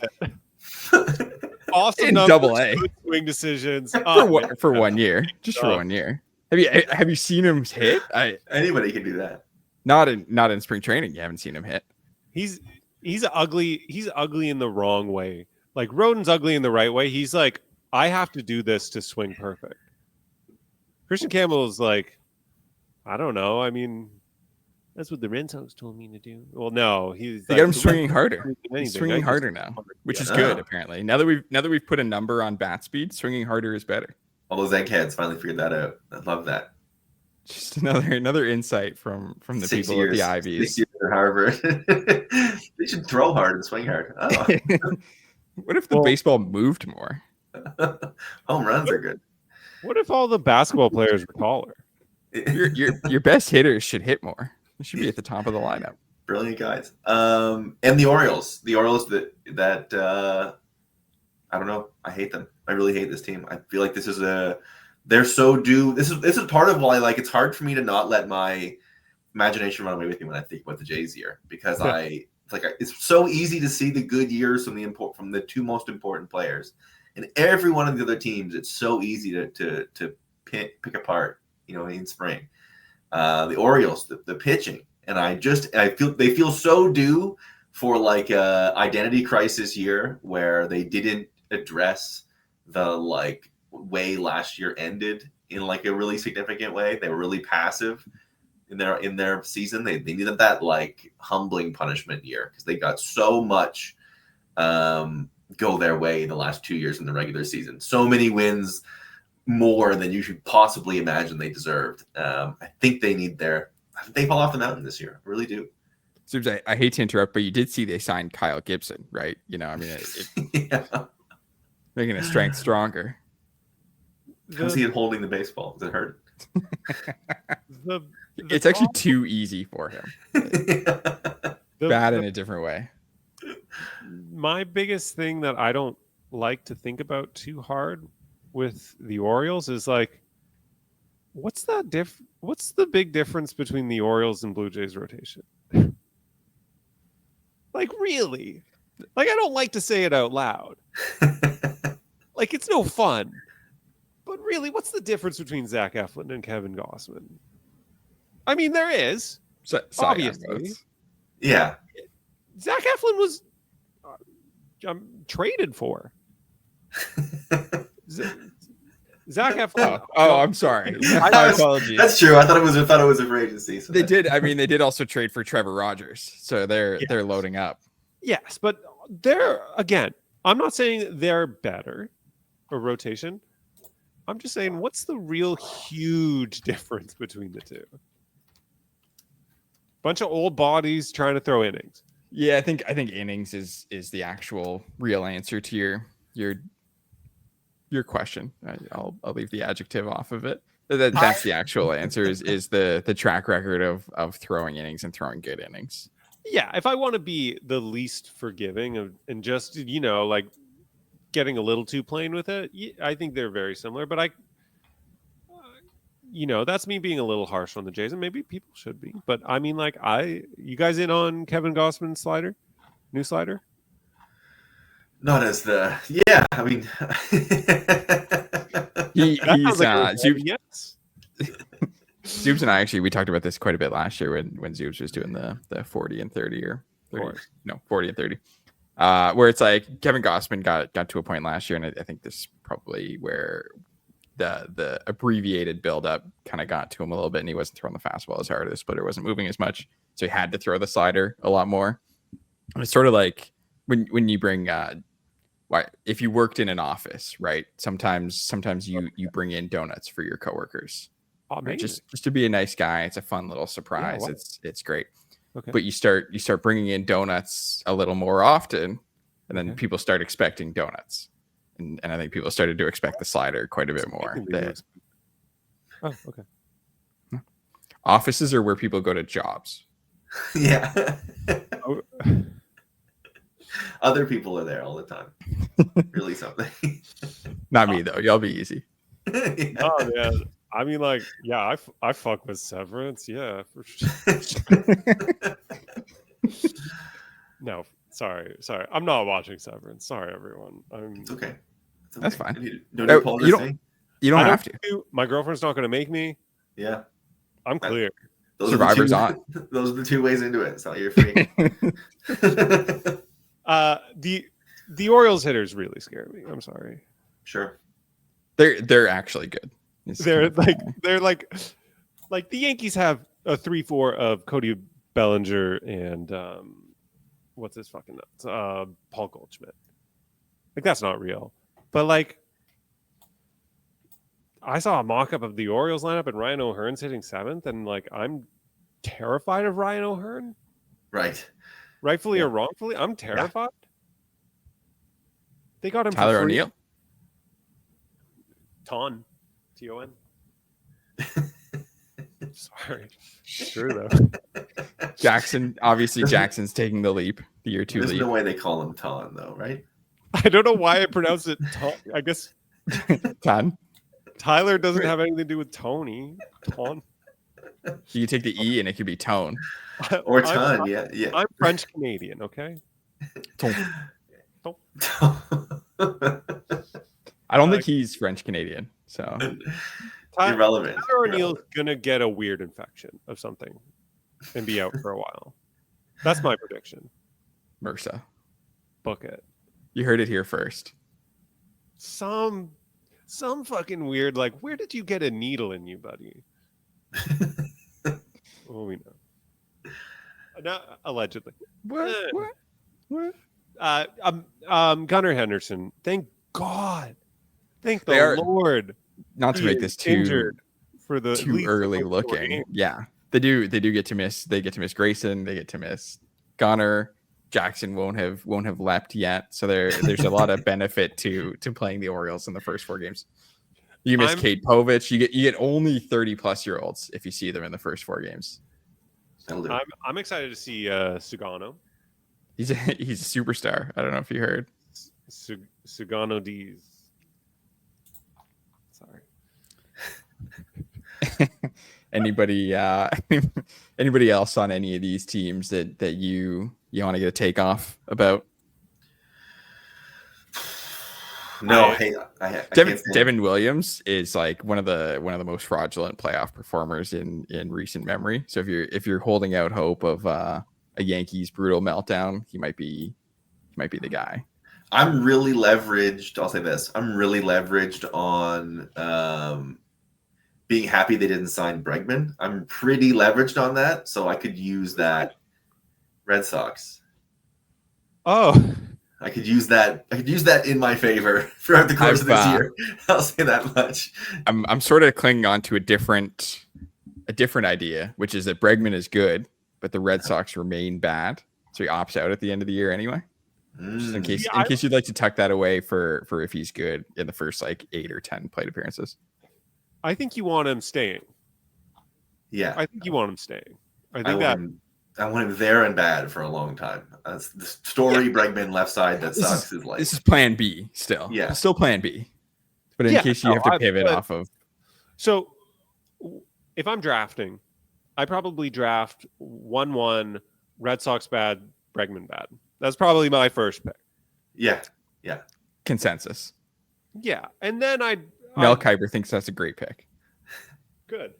awesome in numbers, Double-A. good swing decisions for 1 year, just for 1 year. Have you seen him hit? Anybody can do that. Not in spring training. You haven't seen him hit. He's ugly. He's ugly in the wrong way. Like Roden's ugly in the right way. He's like, I have to do this to swing perfect. Christian Campbell is like, I don't know. I mean, that's what the Red Sox told me to do. Well, no, they got him swinging harder. He's swinging harder now, which is good apparently. Now that we've put a number on bat speed, swinging harder is better. All those eggheads finally figured that out. I love that. Just another insight from the 6 people years, at the Ivies. 6 years at Harvard. They should throw hard and swing hard. Oh. What if the baseball moved more? Home runs are good. What if all the basketball players were taller? Your best hitters should hit more. They should be at the top of the lineup. Brilliant guys. And the Orioles. The Orioles that I don't know. I hate them. I really hate this team. I feel like they're so due. This is part of why it's hard for me to not let my imagination run away with me when I think about the Jays year, because it's so easy to see the good years from the 2 most important players, and every one of the other teams. It's so easy to pick apart. In spring, the Orioles, the pitching, and I feel they feel so due for a identity crisis year where they didn't address the way last year ended in a really significant way. They were really passive in their season. They needed that humbling punishment year because they got so much go their way in the last 2 years in the regular season. So many wins, more than you should possibly imagine they deserved. I think they fall off the mountain this year. I really do. Seems I hate to interrupt, but you did see they signed Kyle Gibson, right? Yeah. Making his strength stronger. How's he holding the baseball? Does it hurt? It's actually too easy for him. Bad in a different way. My biggest thing that I don't like to think about too hard with the Orioles is what's the big difference between the Orioles and Blue Jays rotation? Really? I don't like to say it out loud. It's no fun. But really, what's the difference between Zach Eflin and Kevin Gossman? I mean, there is. Cy obviously. Yeah. Zach Eflin was traded for. Zach Eflin. I'm sorry. My apologies. That's true. I thought it was a free agency. So They did. I mean, they did also trade for Trevor Rogers, so they're loading up. Yes, but they're again. I'm not saying they're better or rotation. I'm just saying, what's the real huge difference between the two? Bunch of old bodies trying to throw innings. Yeah, I think innings is the actual real answer to your question. I'll leave the adjective off of it. That's the actual answer is the track record of throwing innings and throwing good innings. Yeah, if I want to be the least forgiving and just like getting a little too plain with it, I think they're very similar. But that's me being a little harsh on the Jays, and maybe people should be. But I mean, like, you guys in on Kevin Gossman's slider, new slider? Not as I mean, he's yes. Zoobs and I we talked about this quite a bit last year when Zoobs was doing the 40 and 30 or 30, 40 and 30. Where it's like Kevin Gossman got to a point last year, and I think this is probably where the abbreviated buildup kind of got to him a little bit, and he wasn't throwing the fastball as hard, the splitter wasn't moving as much, so he had to throw the slider a lot more. And it's sort of like when you bring if you worked in an office, right? Sometimes you bring in donuts for your coworkers. Right? Just to be a nice guy. It's a fun little surprise. Yeah, wow. It's great. Okay. But you start bringing in donuts a little more often, and then people start expecting donuts, and I think people started to expect the slider quite a bit more. Oh, okay. Offices are where people go to jobs. Yeah. Other people are there all the time. Really something. Not me though. Y'all be easy. Yeah. Oh yeah. I mean, like, yeah, I fuck with Severance, yeah, for sure. No, sorry, I'm not watching Severance. Sorry, everyone. It's okay. That's fine. You don't have to. My girlfriend's not going to make me. Yeah, I'm clear. Survivor's on. Those are the two ways into it. So you're free. The Orioles hitters really scare me. I'm sorry. Sure. They're actually good. They're like the Yankees have a 3-4 of Cody Bellinger and what's his fucking nuts? Paul Goldschmidt. Like, that's not real. But like, I saw a mock-up of the Orioles lineup and Ryan O'Hearn's hitting 7th, and like, I'm terrified of Ryan O'Hearn. Right. Rightfully or wrongfully, I'm terrified. Yeah. They got him Tyler for free. O'Neill. Ton. T-O-N. Sorry. It's true, though. Jackson's taking the leap, the year 2 leap. There's no way they call him Ton, though, right? I don't know why I pronounce it Ton. I guess Ton. Tyler doesn't have anything to do with Tony. Ton. You take the E and it could be Tone. Or Ton, yeah. I'm French Canadian, okay? Ton. I don't think he's French Canadian, so irrelevant. Tyler O'Neill's gonna get a weird infection of something and be out for a while. That's my prediction. MRSA. Book it. You heard it here first. Some fucking weird, like, where did you get a needle in you, buddy? Well, we know. Not allegedly. What? Gunnar Henderson. Thank God. Thank the Lord. Not to make this too for the too early looking. Yeah, they do get to miss. They get to miss Grayson. They get to miss Gunnar. Jackson won't have leapt yet. So there's a lot of benefit to playing the Orioles in the first 4 games. You miss Kate Povich. You get only 30-plus-year-olds if you see them in the first 4 games. I'm excited to see Sugano. He's a superstar. I don't know if you heard. Sugano D's. Sorry. Anybody else on any of these teams that you want to get a take off about? No, Devin Williams is like one of the most fraudulent playoff performers in recent memory. So if you're holding out hope of a Yankees brutal meltdown, he might be the guy. I'm really leveraged. I'll say this. I'm really leveraged on being happy they didn't sign Bregman. I'm pretty leveraged on that, so I could use that. Red Sox. Oh, I could use that. I could use that in my favor throughout the course of this year. I'll say that much. I'm sort of clinging on to a different idea, which is that Bregman is good, but the Red Sox remain bad, so he opts out at the end of the year anyway. Just in case you'd like to tuck that away for if he's good in the first like 8 or 10 plate appearances. I think you want him staying. Yeah, I think you want him staying. I want him there and bad for a long time. That's the story. Bregman left side that sucks is like this is Plan B still. Yeah, it's still Plan B. But in case you have to pivot off of. So, if I'm drafting, I probably draft 1-1 Red Sox bad, Bregman bad. That's probably my first pick. Yeah. Consensus. Yeah, and then Mel Kiper thinks that's a great pick. Good.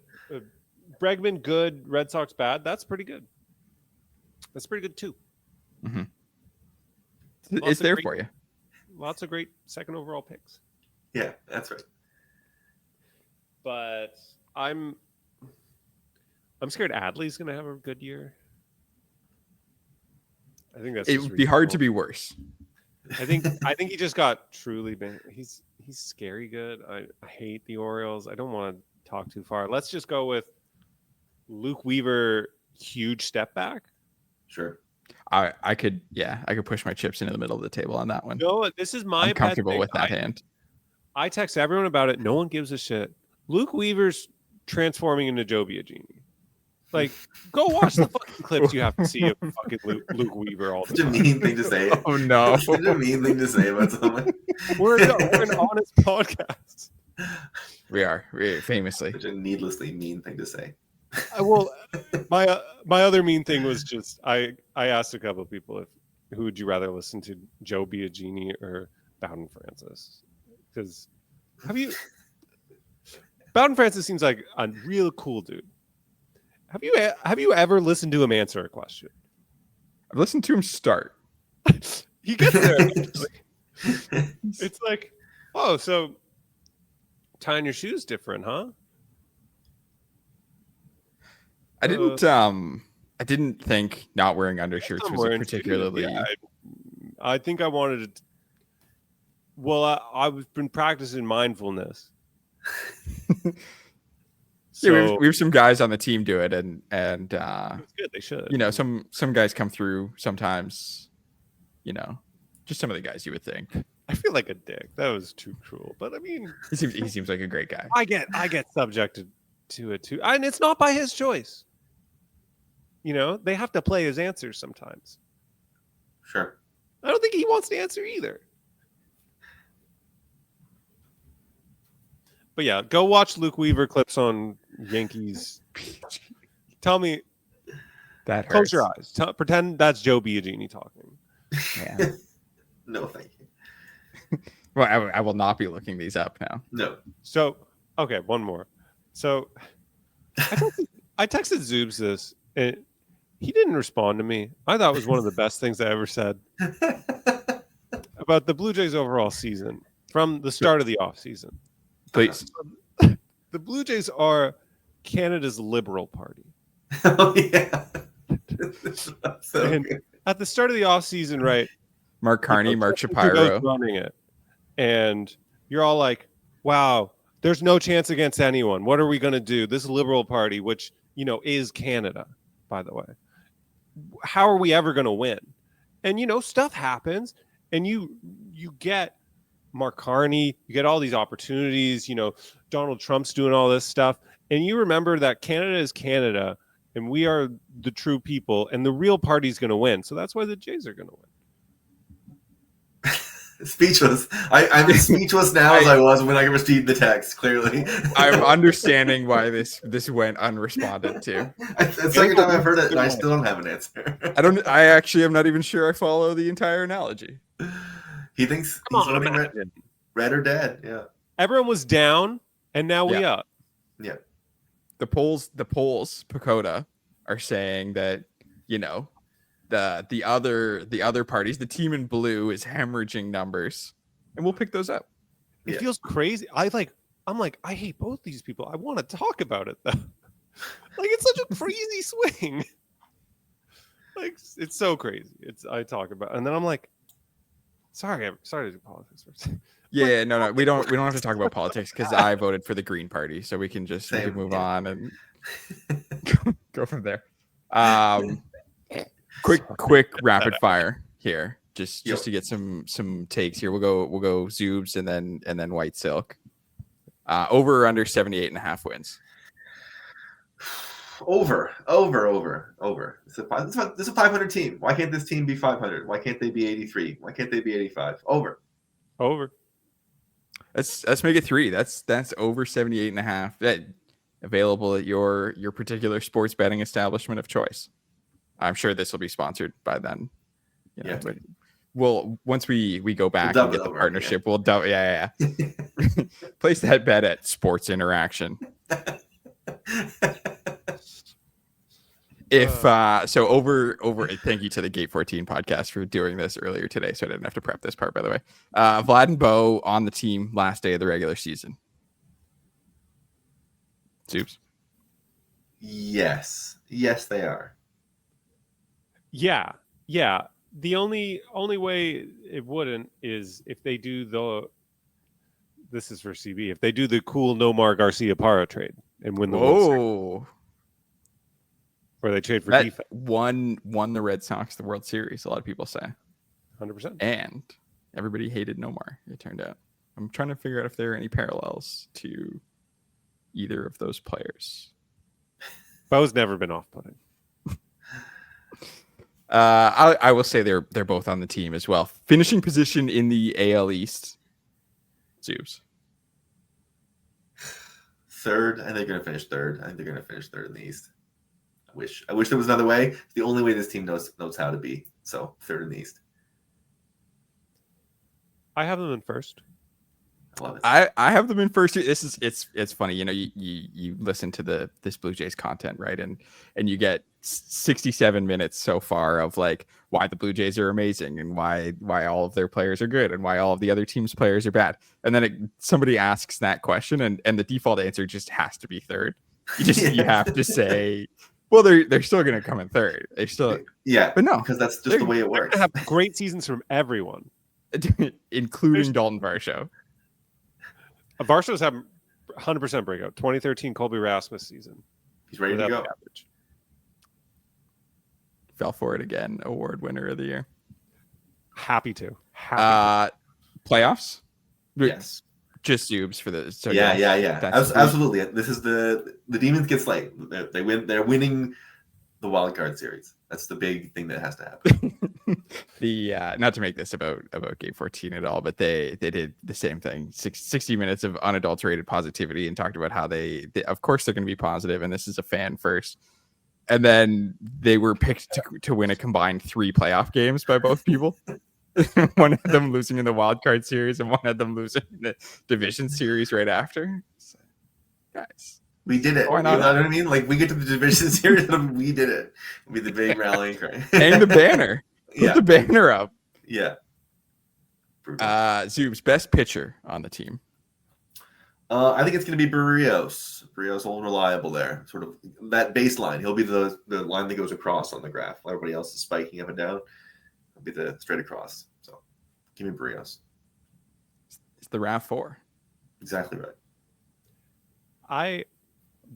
Bregman good, Red Sox bad. That's pretty good. That's pretty good too. Mm-hmm. It's there for you. Lots of great second overall picks. Yeah, that's right. But I'm scared Adley's going to have a good year. I think it would be hard to be worse. I think he just got truly been. He's scary good. I hate the Orioles. I don't want to talk too far. Let's just go with Luke Weaver. Huge step back. Sure. I could push my chips into the middle of the table on that one. No, this is my. I'm comfortable with that hand. I text everyone about it. No one gives a shit. Luke Weaver's transforming into Joe Biagini. Like, go watch the fucking clips you have to see of fucking Luke Weaver all the time. Such a mean thing to say. Oh, no. Such a mean thing to say about someone. We're an honest podcast. We are famously. Such a needlessly mean thing to say. Well, my other mean thing was just I asked a couple of people who would you rather listen to, Joe Biagini or Bowden Francis? Because Bowden Francis seems like a real cool dude. Have you ever listened to him answer a question? I've listened to him start. He gets there. It's like, oh, so tying your shoes different, huh? I didn't think not wearing undershirts was a particularly. Yeah, I think I wanted to. Well, I've been practicing mindfulness. So, yeah, we have some guys on the team do it, and it's good. They should. You know, some guys come through sometimes. You know, just some of the guys you would think. I feel like a dick. That was too cruel, but I mean, he seems like a great guy. I get subjected to it too, and it's not by his choice. You know, they have to play his answers sometimes. Sure. I don't think he wants to answer either. But yeah, go watch Luke Weaver clips on Yankees. Tell me. That hurts. Close your eyes. Pretend that's Joe Biagini talking. Yeah. No, thank you. Well, I will not be looking these up now. No. So, okay, one more. So, I texted Zoobs this, and he didn't respond to me. I thought it was one of the best things I ever said about the Blue Jays overall season from the start of the offseason. Please. The Blue Jays are Canada's Liberal Party. Oh, yeah. And at the start of the offseason, right? Mark Carney, Mark Shapiro running it. And you're all like, wow, there's no chance against anyone. What are we going to do? This Liberal Party, which, you know, is Canada, by the way. How are we ever going to win? And, you know, stuff happens, and you get Mark Carney, you get all these opportunities, you know, Donald Trump's doing all this stuff. And you remember that Canada is Canada, and we are the true people, and the real party's going to win. So that's why the Jays are going to win. Speechless. I'm as speechless now as I was when I received the text, clearly. I'm understanding why this went unresponded to. That's the second time I've heard it, and I still don't have an answer. I actually am not even sure I follow the entire analogy. He thinks he's voting red or dead. Yeah. Everyone was down, and now we up. Yeah. The polls, Pacoda, are saying that, you know, the other parties, the team in blue is hemorrhaging numbers, and we'll pick those up. It Yeah. feels crazy. I'm like, I hate both these people. I want to talk about it though. Like it's such a crazy swing. Like it's so crazy. I talk about, and then I'm like, sorry to do politics. Yeah, no, we don't have to talk about politics because I voted for the Green Party, so we can just move on and go from there. Quick rapid fire here, just to get some takes here. We'll go Zoobs and then White Silk. Over or under 78.5 wins. Over. It's a 500 team. Why can't this team be 500? Why can't they be 83? Why can't they be 85? Over. Let's make it 3. That's over 78.5. That available at your particular sports betting establishment of choice. I'm sure this will be sponsored by then. But we'll once we go back and get the partnership, we'll double. Yeah. Place that bet at Sports Interaction. If so, over. Thank you to the Gate 14 podcast for doing this earlier today, so I didn't have to prep this part. By the way, Vlad and Bo on the team last day of the regular season. Soups. Yes, they are. Yeah. The only way it wouldn't is if they do this is for CB. If they do the cool Nomar Garcia Parra trade and win the World Series, or they trade for defense. Won the Red Sox the World Series. A lot of people say, 100%. And everybody hated Nomar. It turned out. I'm trying to figure out if there are any parallels to either of those players. Bo's never been off-putting. I will say they're both on the team as well. Finishing position in the AL East. Zoobs. Third, and they're going to finish third. I think they're going to finish third in the East. I wish there was another way. It's the only way this team knows how to be. So third in the East. I have them in first. I love it. I have them in first. It's funny. You listen to this Blue Jays content, right? And you get 67 minutes so far of like why the Blue Jays are amazing and why all of their players are good and why all of the other teams' players are bad. And then somebody asks that question and the default answer just has to be third. You have to say, well, they're still going to come in third. They still but no, because that's just the way it works. Have great seasons from everyone, including Dalton Varsho. Varsho's having 100% breakout. 2013 Colby Rasmus season. He's ready to go. Fell for it again. Award winner of the year. Happy to. Playoffs? Yes. Just Zoobs for the. So yeah. Absolutely. This is the Demons get slayed. They win. They're winning the wild card series. That's the big thing that has to happen. Not to make this about Game 14 at all, but they did the same thing. 60 minutes of unadulterated positivity and talked about how they of course they're going to be positive, and this is a fan first. And then they were picked to win a combined 3 playoff games by both people. One had them losing in the wild card series, and one had them losing in the division series right after. So, guys. We did it. Why not? You know what I mean? Like we get to the division series and we did it. It'll be the big rallying cry. Hang the banner. Put the banner up. Yeah. Zoob's best pitcher on the team. I think it's going to be Barrios. Barrios all reliable there. Sort of that baseline. He'll be the line that goes across on the graph. Everybody else is spiking up and down. He'll be the straight across. So give me Barrios. It's the RAV4. Exactly right.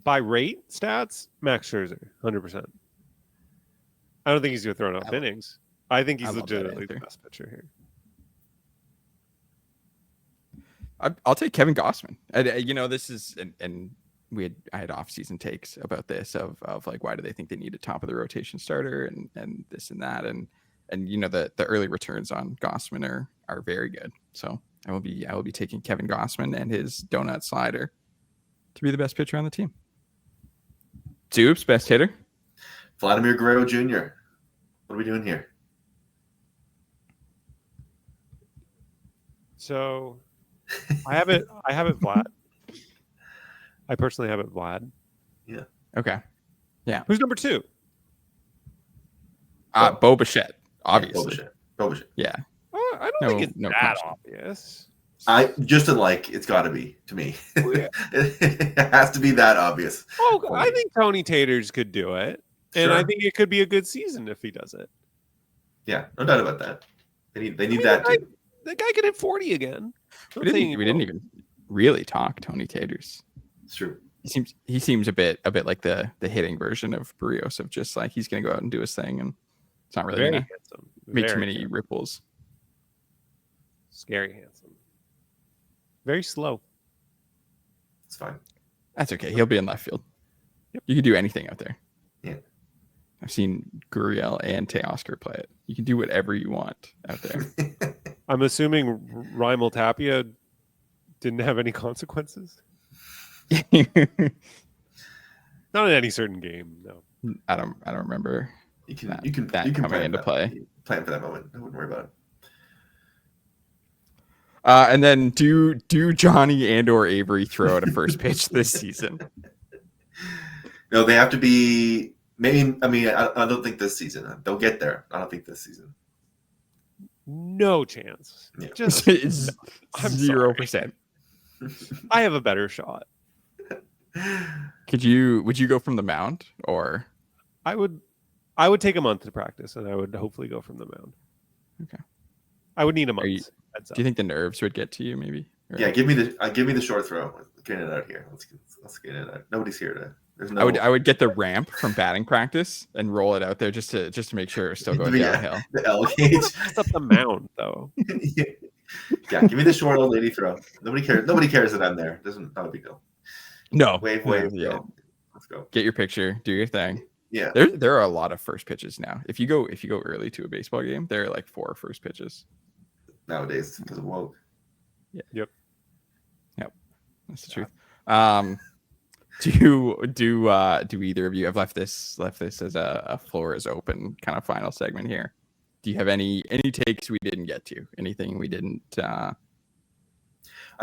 By rate stats, Max Scherzer, 100%. I don't think he's going to throw enough innings. I think he's legitimately the best pitcher here. I'll take Kevin Gossman. This is and I had off-season takes about this of like why do they think they need a top of the rotation starter and this and that and the early returns on Gossman are very good. So I will be taking Kevin Gossman and his donut slider to be the best pitcher on the team. Zoob's best hitter. Vladimir Guerrero Jr. What are we doing here? So I have it Vlad. I personally have it Vlad. Yeah. Okay. Yeah. Who's number 2? Boba Fett, Yeah, obviously. Boba Fett. Yeah. I don't think it's that question. obvious. I just like it's got to be to me. Oh, yeah. It has to be that obvious. Oh, for I me. think Tony Taters could do it, and I Sure. think it could be a good season if he does it. Yeah, no doubt about that. They need mean, that. The guy could hit 40 again. We didn't even really talk Tony Taters. It's true. He seems a bit like the hitting version of Barrios, of just like he's gonna go out and do his thing, and it's not really Very gonna handsome. make too Very many handsome. ripples. Scary handsome. Very slow. It's fine. That's okay. He'll be in left field. Yep. You can do anything out there. Yeah. I've seen Gurriel and Teoscar play it. You can do whatever you want out there. I'm assuming Raimel Tapia didn't have any consequences. Not in any certain game, no. I don't remember. You can that coming into play. Plan for that moment. I wouldn't worry about it. And then do Johnny and or Avery throw out a first pitch this season? No, they have to be. Maybe. I mean, I don't think this season. They'll get there. I don't think this season. No chance. Yeah. Just It's I'm 0%. I have a better shot. Would you go from the mound, or I would take a month to practice, and I would hopefully go from the mound. Okay. I would need a month. do you think the nerves would get to you, maybe? Or- Yeah, give me the short throw. Get it out here. Let's get it out. Nobody's here to. There's no. I would get the ramp from batting practice and roll it out there just to make sure it's still going downhill. The L I gauge. don't wanna mess up the mound though. Yeah, give me the short old lady throw. Nobody cares that I'm there. Not a big deal. No, Wave, yeah. go. Let's go. Get your picture, do your thing. Yeah. There are a lot of first pitches now. If you go early to a baseball game, there are like 4 first pitches Nowadays because of woke. Yeah. Yep. That's the truth. Do either of you have left this as a floor is open kind of final segment here? Do you have any takes we didn't get to? Anything we didn't? I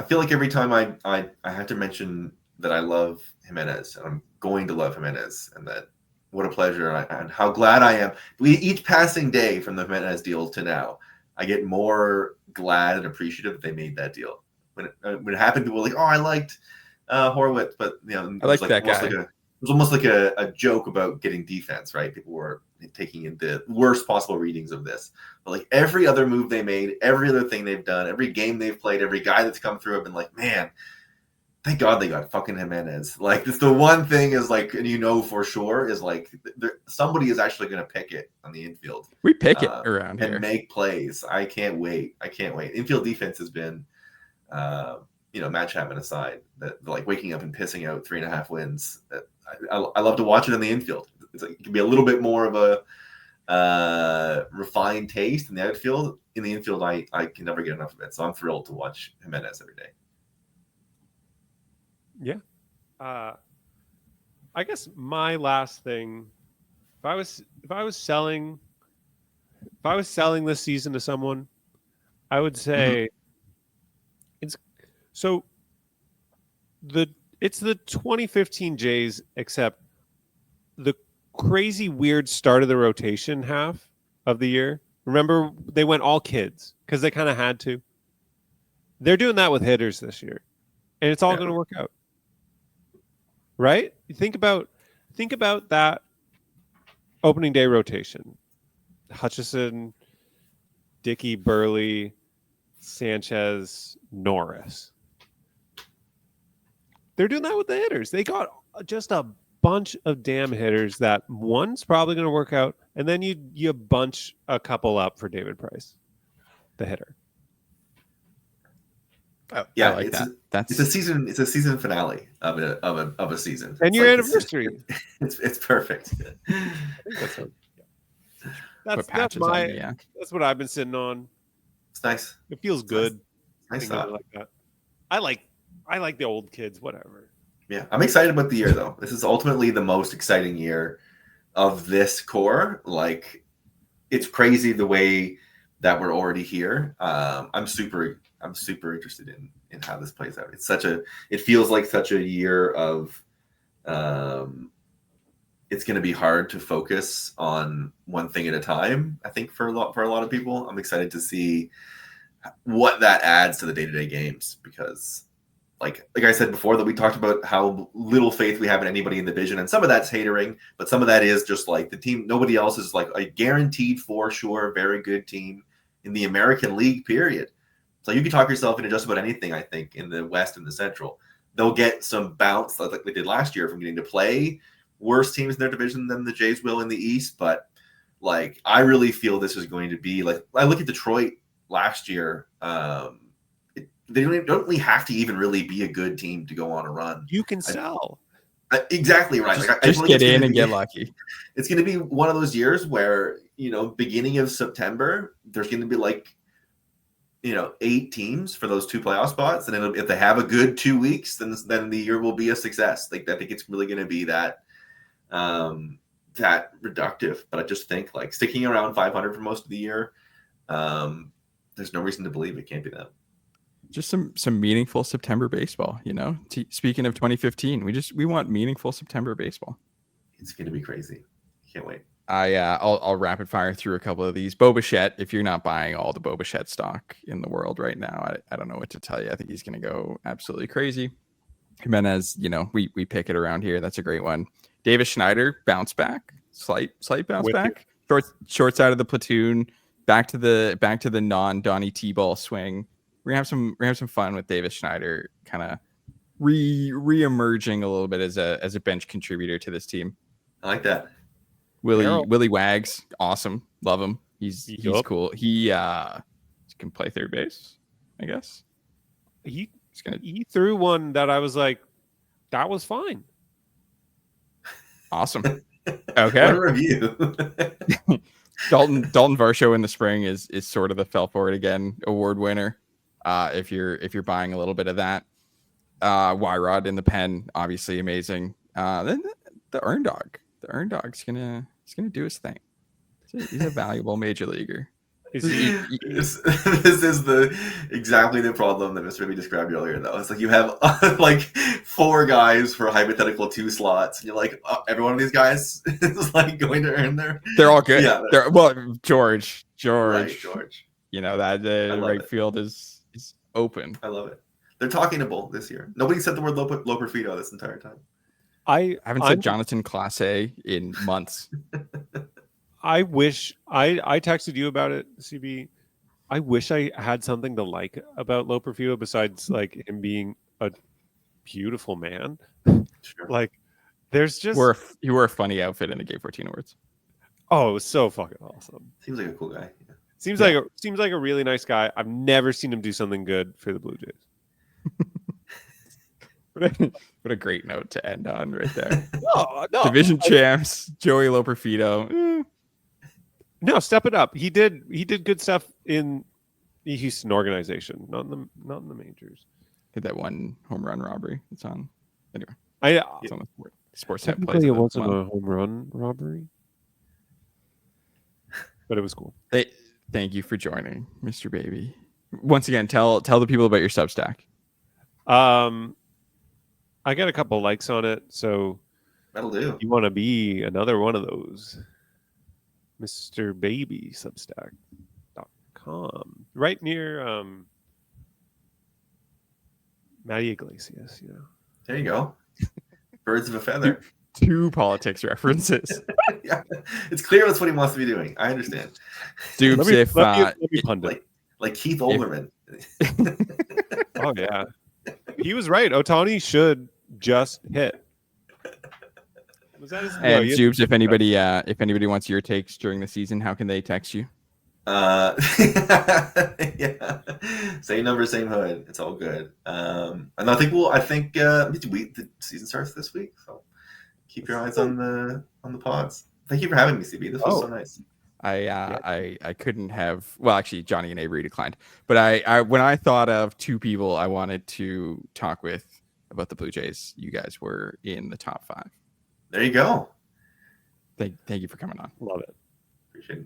feel like every time I have to mention that I love Jimenez, and I'm going to love Jimenez, and that what a pleasure and how glad I am. Each passing day from the Jimenez deal to now, I get more glad and appreciative that they made that deal. When it happened, people were like, "Oh, I liked Horwitz," but I like that guy. It was almost like a joke about getting defense, right? People were taking in the worst possible readings of this. But like every other move they made, every other thing they've done, every game they've played, every guy that's come through, I've been like, man, thank God they got fucking Jimenez. Like, it's the one thing is like, and for sure is like, somebody is actually going to pick it on the infield. We pick it around and here. Make plays. I can't wait. Infield defense has been, match having aside, that like waking up and pissing out 3.5 wins. I love to watch it in the infield. It's like, it can be a little bit more of a refined taste in the outfield. In the infield, I can never get enough of it. So I'm thrilled to watch Jimenez every day. Yeah. I guess my last thing, if I was selling this season to someone, I would say it's the 2015 Jays, except the crazy weird start of the rotation half of the year. Remember, they went all kids because they kind of had to. They're doing that with hitters this year, and it's all going to work out. Right? You think about that opening day rotation. Hutchison, Dickey, Burley, Sanchez, Norris. They're doing that with the hitters. They got just a bunch of damn hitters that one's probably going to work out, and then you bunch a couple up for David Price, the hitter. Yeah, I like that. It's a season finale of a season. And your anniversary. It's perfect. I think that's that's what I've been sitting on. It's nice. It feels good. Nice I like that. I like the old kids, whatever. Yeah, I'm excited about the year though. This is ultimately the most exciting year of this core. Like, it's crazy the way that we're already here. I'm super interested in how this plays out. It feels like such a year of it's going to be hard to focus on one thing at a time. I think for a lot of people, I'm excited to see what that adds to the day-to-day games, because like I said before, that we talked about how little faith we have in anybody in the division, and some of that's hatering, but some of that is just like the team. Nobody else is like a guaranteed for sure very good team in the American League, period. So you can talk yourself into just about anything, I think, in the West and the Central. They'll get some bounce like they did last year from getting to play worse teams in their division than the Jays will in the East. But like, I really feel this is going to be like, I look at Detroit last year. They don't really have to even really be a good team to go on a run. You can sell. Exactly right. Just get in and get lucky. It's going to be one of those years where, beginning of September, there's going to be like, 8 teams for those 2 playoff spots. And if they have a good 2 weeks, then the year will be a success. Like, I think it's really going to be that reductive. But I just think like sticking around 500 for most of the year, there's no reason to believe it can't be that. Just some meaningful September baseball, Speaking of 2015, we want meaningful September baseball. It's going to be crazy. Can't wait. I'll rapid fire through a couple of these. Bo Bichette, if you're not buying all the Bo Bichette stock in the world right now, I don't know what to tell you. I think he's going to go absolutely crazy. Jimenez, we pick it around here. That's a great one. Davis Schneider, bounce back, slight bounce back. Short side of the platoon, back to the non-Donnie T-ball swing. We're gonna have some fun with Davis Schneider, kind of re-emerging a little bit as a bench contributor to this team. I like that. Willie Wags, awesome, love him. He's cool. He can play third base, I guess. He threw one that I was like, that was fine. Awesome. Okay. What a review. Dalton Varsho in the spring is sort of the Fell For It Again award winner. If you're buying a little bit of that. Y-Rod in the pen, obviously amazing. Then the Earn Dog. The Earn Dog's gonna do his thing. He's a valuable major leaguer. This is exactly the problem that Mr. Ruby described earlier, though. It's like you have like 4 guys for hypothetical 2 slots, and you're like, every one of these guys is like going to earn their. They're all good. Yeah, George. Right, George. That right field is open. I love it. They're talking to Bull this year. Nobody said the word low Perfito this entire time. I haven't said Jonathan Clase in months. I wish I texted you about it, CB. I wish I had something to like about Lo Perfito besides like him being a beautiful man. Sure. Like, there's just you wore a funny outfit in the Gay 14 Awards. Oh, it was so fucking awesome. Seems like a cool guy. Yeah. Seems like a really nice guy. I've never seen him do something good for the Blue Jays. What a great note to end on right there. No. Division champs, Joey Lo Perfito. No, step it up. He did good stuff in the Houston organization, not in the majors. Did that one home run robbery? It's on. Anyway, it's on the sports. Technically, it wasn't a home run robbery, but it was cool. Thank you for joining, Mr. Baby. Once again, tell the people about your Substack. I got a couple likes on it, so that'll do. You want to be another one of those, Mr. Baby Substack.com, right near Matty Iglesias. There you go. Birds of a feather. Two politics references. Yeah, it's clear that's what he wants to be doing. I understand. Dupes, let me pundit. Like Keith Olbermann. Oh yeah, he was right. Ohtani should just hit. Was that his? And Dupes, if anybody wants your takes during the season, how can they text you? Yeah. Same number, same hood. It's all good. And I think the season starts this week, so keep your eyes on the pods. Thank you for having me, CB. This was so nice. I couldn't have. Well, actually, Johnny and Avery declined. But I when I thought of 2 people I wanted to talk with about the Blue Jays, you guys were in the top 5. There you go. Thank you for coming on. Love it. Appreciate it.